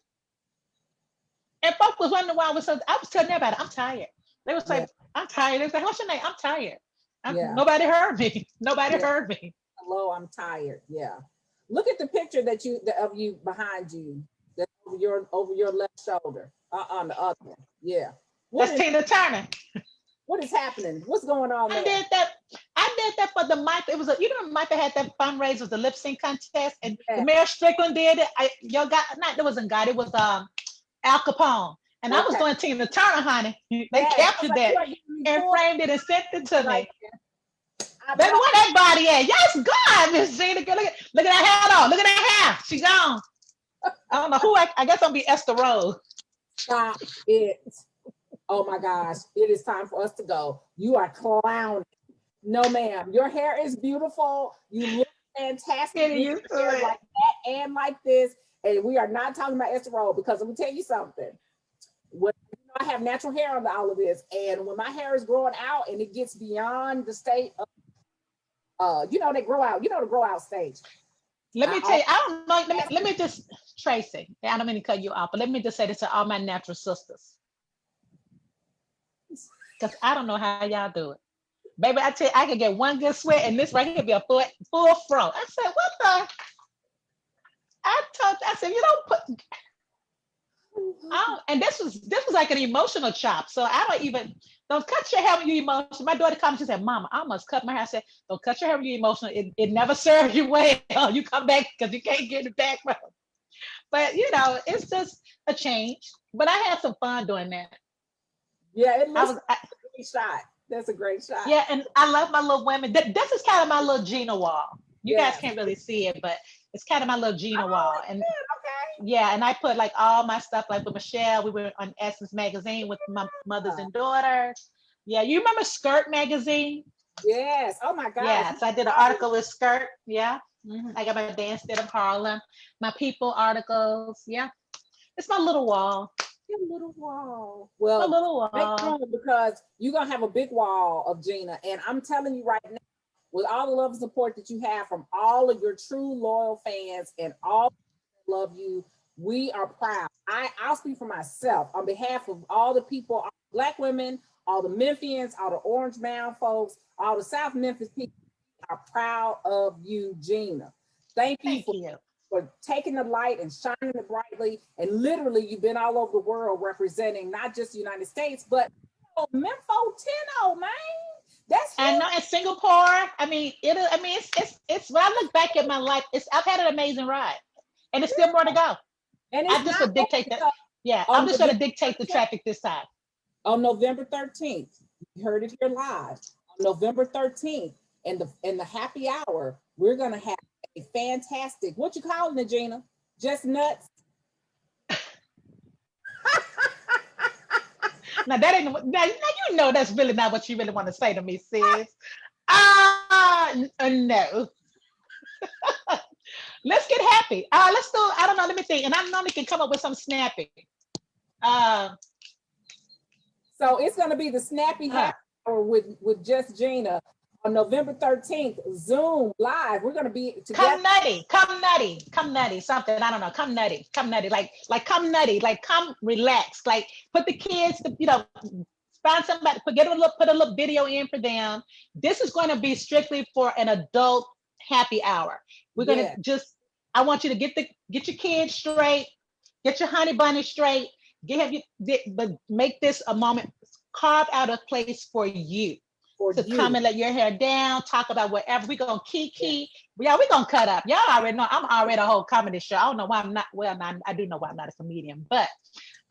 and folks was wondering why I was telling everybody, I'm tired. They was like, I'm tired. They was like, what's your name? I'm tired. Nobody heard me. Heard me. Hello, I'm tired. Yeah. Look at the picture of you behind you, that's over your left shoulder. On the other one. Yeah. That's Tina Turner. What is happening? What's going on there? I did that for the Mike. It was Mike had that fundraiser, the lip sync contest, and the Mayor Strickland did it. It wasn't God. It was Al Capone. And I was Okay. doing Tina Turner, honey. They Yes. I was captured like, that you are giving me and full framed it and sent it to right me. there. I Baby, love where that body at? Yes, God, Miss Gina. Look at that hat on. Look at that hair. She gone. I don't know who I guess I'll be Esther Rose. stop it. Oh my gosh. It is time for us to go. You are clowning. No, ma'am. Your hair is beautiful. You look fantastic Getting with used your to hair it. like that and like this. And we are not talking about Esther Roll because let me tell you something. When I have natural hair under all of this, and when my hair is growing out and it gets beyond the state of they grow out, the grow out stage. Let me tell I you, I don't know. Let me just, Tracy, I don't mean to cut you off, but let me just say this to all my natural sisters. Because I don't know how y'all do it. Baby, I tell you, I can get one good sweat and this right here be a full fro. I said, what the? I said, you don't put, and this was like an emotional chop. So I don't cut your hair when you're emotional. My daughter comes, she said, Mama, I almost cut my hair. I said, don't cut your hair when you're emotional. It never serves you well. You come back because you can't get it back. But it's just a change. But I had some fun doing that. Yeah, it I looks was like a great shot. That's a great shot. Yeah, and I love my little women. This is kind of my little GINA wall. You guys Yes. can't really see it, but it's kind of my little GINA Oh, wall. it's And good. Okay. yeah, and I put like all my stuff, like with Michelle. We were on Essence magazine with my mothers and daughters. Yeah, you remember Skirt magazine? Yes. Oh my gosh. Yeah, so I did an article with Skirt. Yeah. I got my Dance Instead of Harlem, my People articles. Yeah, it's my little wall. Your little wall. My Well, little make wall. room because you're gonna have a big wall of GINA. And I'm telling you right now, with all the love and support that you have from all of your true loyal fans and all who love you, we are proud. I'll speak for myself on behalf of all the people, all the Black women, all the Memphians, all the Orange Mound folks, all the South Memphis people are proud of you, GINA. Thank you Thank you. for taking the light and shining it brightly. And literally, you've been all over the world representing not just the United States, but Memphis, man. That's I huge. know in Singapore. I mean, it's. When I look back at my life, I've had an amazing ride, and it's still more to go. And it's I just not would over dictate that. because Yeah, I'm on just going to November dictate the 13th, traffic this time. on November 13th, you heard it here live. On November 13th, in the happy hour, we're gonna have a fantastic, what you calling it, GINA? Just nuts. Now that ain't now that's really not what you really want to say to me, sis. No. Let's get happy. Let's do. I don't know. Let me think. And I normally can come up with some snappy. Uh, So it's gonna be the snappy uh, happy hour with just GINA on November 13th, Zoom live. We're gonna be together. come nutty, something. I don't know. Come nutty, like come nutty, like come relax, like put the kids, find somebody, put a little video in for them. This is going to be strictly for an adult happy hour. We're going Yeah, to just, I want you to get your kids straight, get your honey bunny straight, but make this a moment, carve out a place for you for to come you. and let your hair down, talk about whatever. We're gonna Yeah. kiki. Yeah, we're gonna cut up. Y'all already know I'm already a whole comedy show. I don't know why I'm not, well, I do know why I'm not a comedian, but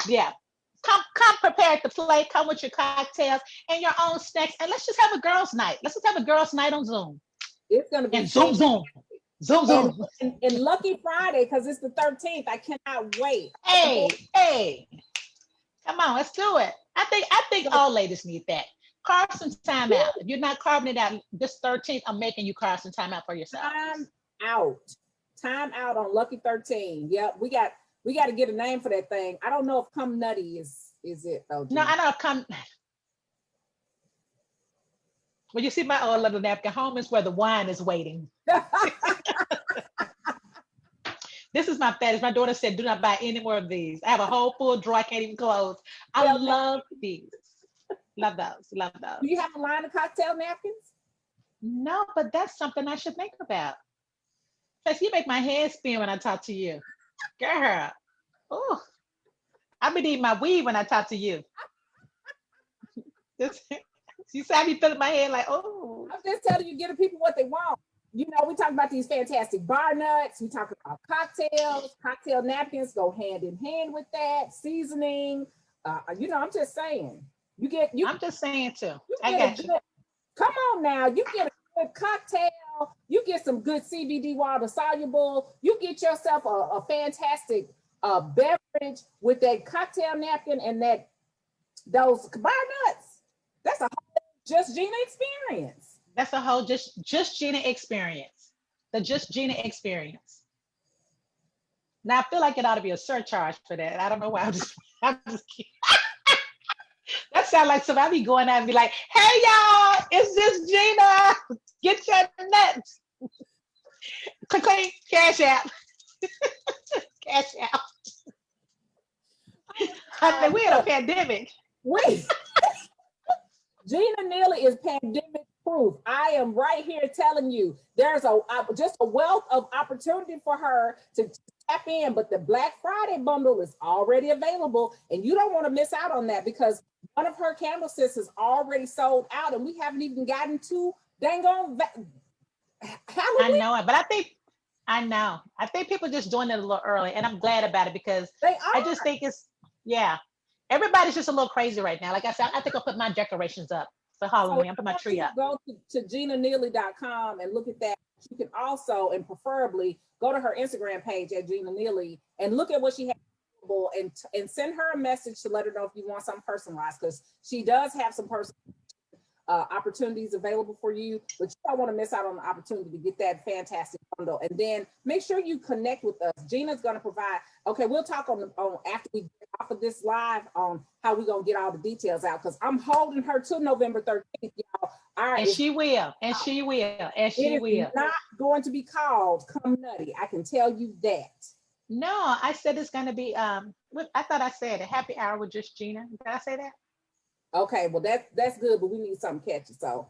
yeah. Come prepared to play, come with your cocktails and your own snacks, and let's just have a girls' night. Let's just have a girls' night on Zoom. It's gonna be And zoom, fantastic. zoom, zoom, And, zoom. and Lucky Friday, because it's the 13th. I cannot wait. Hey, come on, let's do it. I think all ladies need that. Carve some time out. If you're not carving it out this 13th, I'm making you carve some time out for yourself. Time out. Time out on Lucky 13. Yep, we got to get a name for that thing. I don't know if Come Nutty is it though. No, GINA. I don't come. Well, you see my old little napkin. Home is where the wine is waiting. This is my fetish. My daughter said, do not buy any more of these. I have a whole full drawer I can't even close. I love these. Love those. Love Do you those. have a line of cocktail napkins? No, but that's something I should think about. Because you make my head spin when I talk to you. Girl. Oh, I be needing my weed when I talk to you. Just, you see, I be feeling my head like, oh. I'm just telling you, give the people what they want. you know, we talk about these fantastic bar nuts. We talk about cocktails. Cocktail napkins go hand in hand with that. Seasoning. You know, I'm just saying. I'm just saying too. You I get a got you. good. Come on now, you get a good cocktail. You get some good CBD water soluble. You get yourself a fantastic beverage with that cocktail napkin and those bar nuts. That's a whole Just GINA experience. That's a whole just GINA experience. The just GINA experience. Now I feel like it ought to be a surcharge for that. I don't know why. I'm just kidding. That sounds like somebody be going out and be like, "Hey y'all, it's just GINA. Get your nuts. Click, click, cash out, cash out." I mean, we're in a pandemic. Wait, GINA NEELY is pandemic proof. I am right here telling you, there's just a wealth of opportunity for her to tap in. But the Black Friday bundle is already available, and you don't want to miss out on that because one of her candlesticks is already sold out, and we haven't even gotten to dang on Halloween. I know it, but I think people just doing it a little early, and I'm glad about it because I just think yeah, everybody's just a little crazy right now. Like I said, I think I'll put my decorations up for Halloween. I'll put my tree up. Go to GinaNeely.com and look at that. You can also, and preferably, go to her Instagram page at Gina NEELY and look at what she has available and send her a message to let her know if you want something personalized, because she does have some personal opportunities available for you, but you don't want to miss out on the opportunity to get that fantastic bundle. And then make sure you connect with us. Gina's going to provide. Okay, we'll talk on after we get off of this live on how we're going to get all the details out, because I'm holding her till November 13th, y'all. All right, and she will, and she will, and she will. Not going to be called Come Nutty. I can tell you that. No, I said it's going to be. I thought I said a happy hour with just Gina. Did I say that? Okay, well that's good, but we need something catchy. So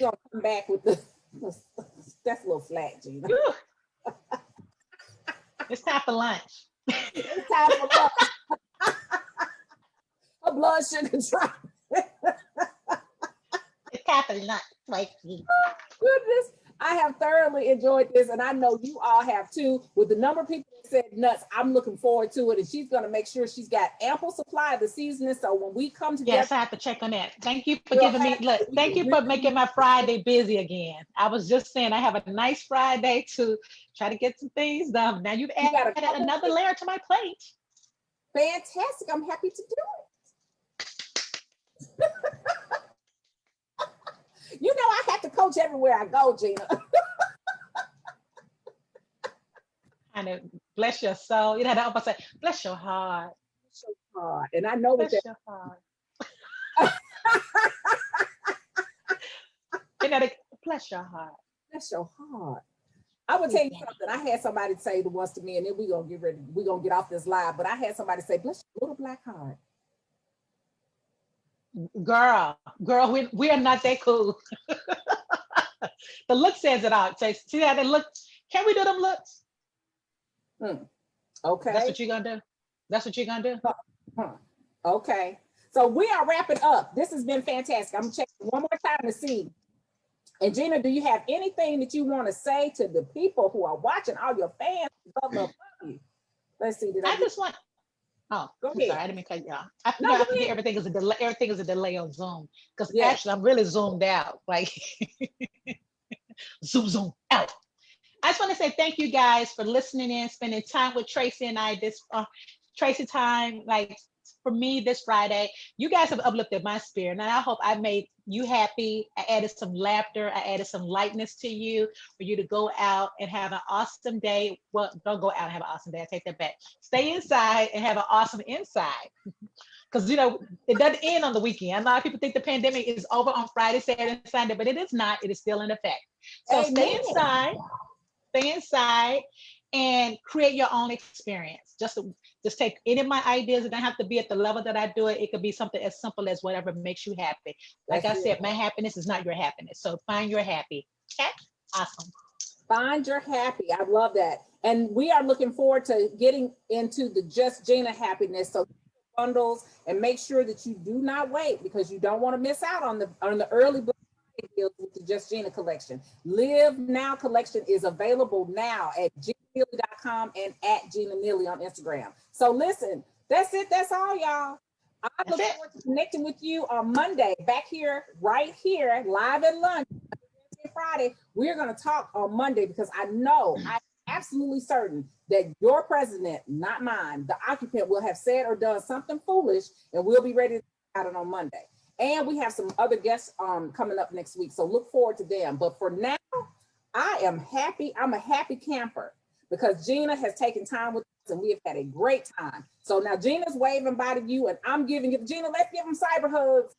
we're gonna come back with that's a little flat, Gina. It's time for lunch. It's time for lunch. Her blood sugar drop. It's time for lunch. Like, Goodness, I have thoroughly enjoyed this, and I know you all have too. With the number of people that said nuts, I'm looking forward to it, and she's going to make sure she's got ample supply of the seasoning. So when we come together, yes, I have to check on that. Thank you for giving me. Look, thank you for making my Friday busy again. I was just saying I have a nice Friday to try to get some things done. Now you've added another layer to my plate. Fantastic! I'm happy to do it. You know, I have to coach everywhere I go, Gina. Kind of bless your soul. You know, I say, bless your heart. Bless your heart. And I know bless your heart. You know, bless your heart. Bless your heart. I would tell you something. I had somebody say the once to me, and then we're gonna get ready. We're gonna get off this live. But I had somebody say, bless your little black heart. Girl, we are not that cool. The look says it all. See how they look? Can we do them looks? Okay. That's what you're gonna do? That's what you're gonna do? Okay. So we are wrapping up. This has been fantastic. I'm checking one more time to see. And Gina, do you have anything that you want to say to the people who are watching, all your fans? Love you. Let's see. I just want. Oh, go ahead. Sorry, I didn't mean to cut you off. I forget everything is a delay. Everything is a delay on Zoom because actually I'm really zoomed out. Like zoom out. I just want to say thank you guys for listening in, spending time with Tracy and I. This Tracy Time, like for me this Friday. You guys have uplifted my spirit, and I hope I made you happy. I added some laughter. I added some lightness to you for you to go out and have an awesome day. Well, don't go out and have an awesome day. I take that back. Stay inside and have an awesome inside. Because, you know, it doesn't end on the weekend. A lot of people think the pandemic is over on Friday, Saturday, and Sunday, but it is not. It is still in effect. So stay inside and create your own experience. Just take any of my ideas. It doesn't have to be at the level that I do it. It could be something as simple as whatever makes you happy. Like I said, my happiness is not your happiness. So find your happy. Okay? Awesome. Find your happy. I love that. And we are looking forward to getting into the Just GINA happiness. So bundles, and make sure that you do not wait, because you don't want to miss out on the early deals with the Just Gina collection. Live Now collection is available now at gneely.com and at Gina Neely on Instagram. So listen, that's it. That's all, y'all. I look forward to connecting with you on Monday, back here, right here, live at lunch, Friday. We're going to talk on Monday because I'm absolutely certain that your president, not mine, the occupant, will have said or done something foolish, and we'll be ready to talk about it on Monday. And we have some other guests coming up next week, so look forward to them. But for now, I am happy. I'm a happy camper because Gina has taken time with us and we have had a great time. So now Gina's waving bye to you and I'm giving it. Gina, let's give them cyber hugs.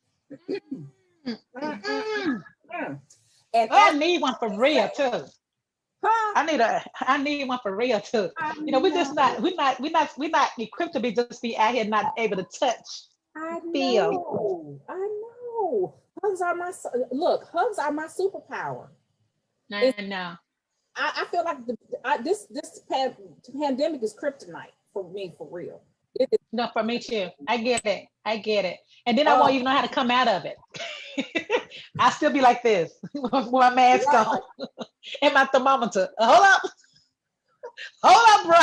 And I need one for real too. Huh? I need one for real too. You know, we're not equipped to be out here not able to touch. I feel. I know. Hugs are my superpower. I know. I feel like this pandemic is kryptonite for me, for real. No, for me too. I get it. And then I won't even know how to come out of it. I still be like this with my mask on and my thermometer. Hold up, bro.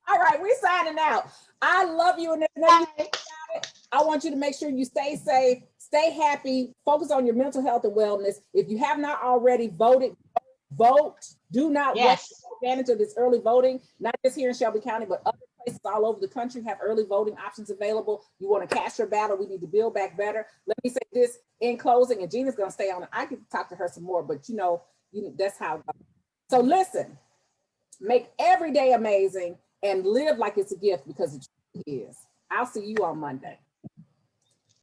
All right, we're signing out. I love you, and there's nothing you can do about it. I want you to make sure you stay safe, stay happy, focus on your mental health and wellness. If you have not already voted, vote. Do not take advantage of this early voting, not just here in Shelby County, but other places all over the country have early voting options available. You want to cast your ballot. We need to build back better. Let me say this in closing, and Gina's going to stay on it. I can talk to her some more, but that's how it goes. So listen, make every day amazing and live like it's a gift because it truly is. I'll see you on Monday.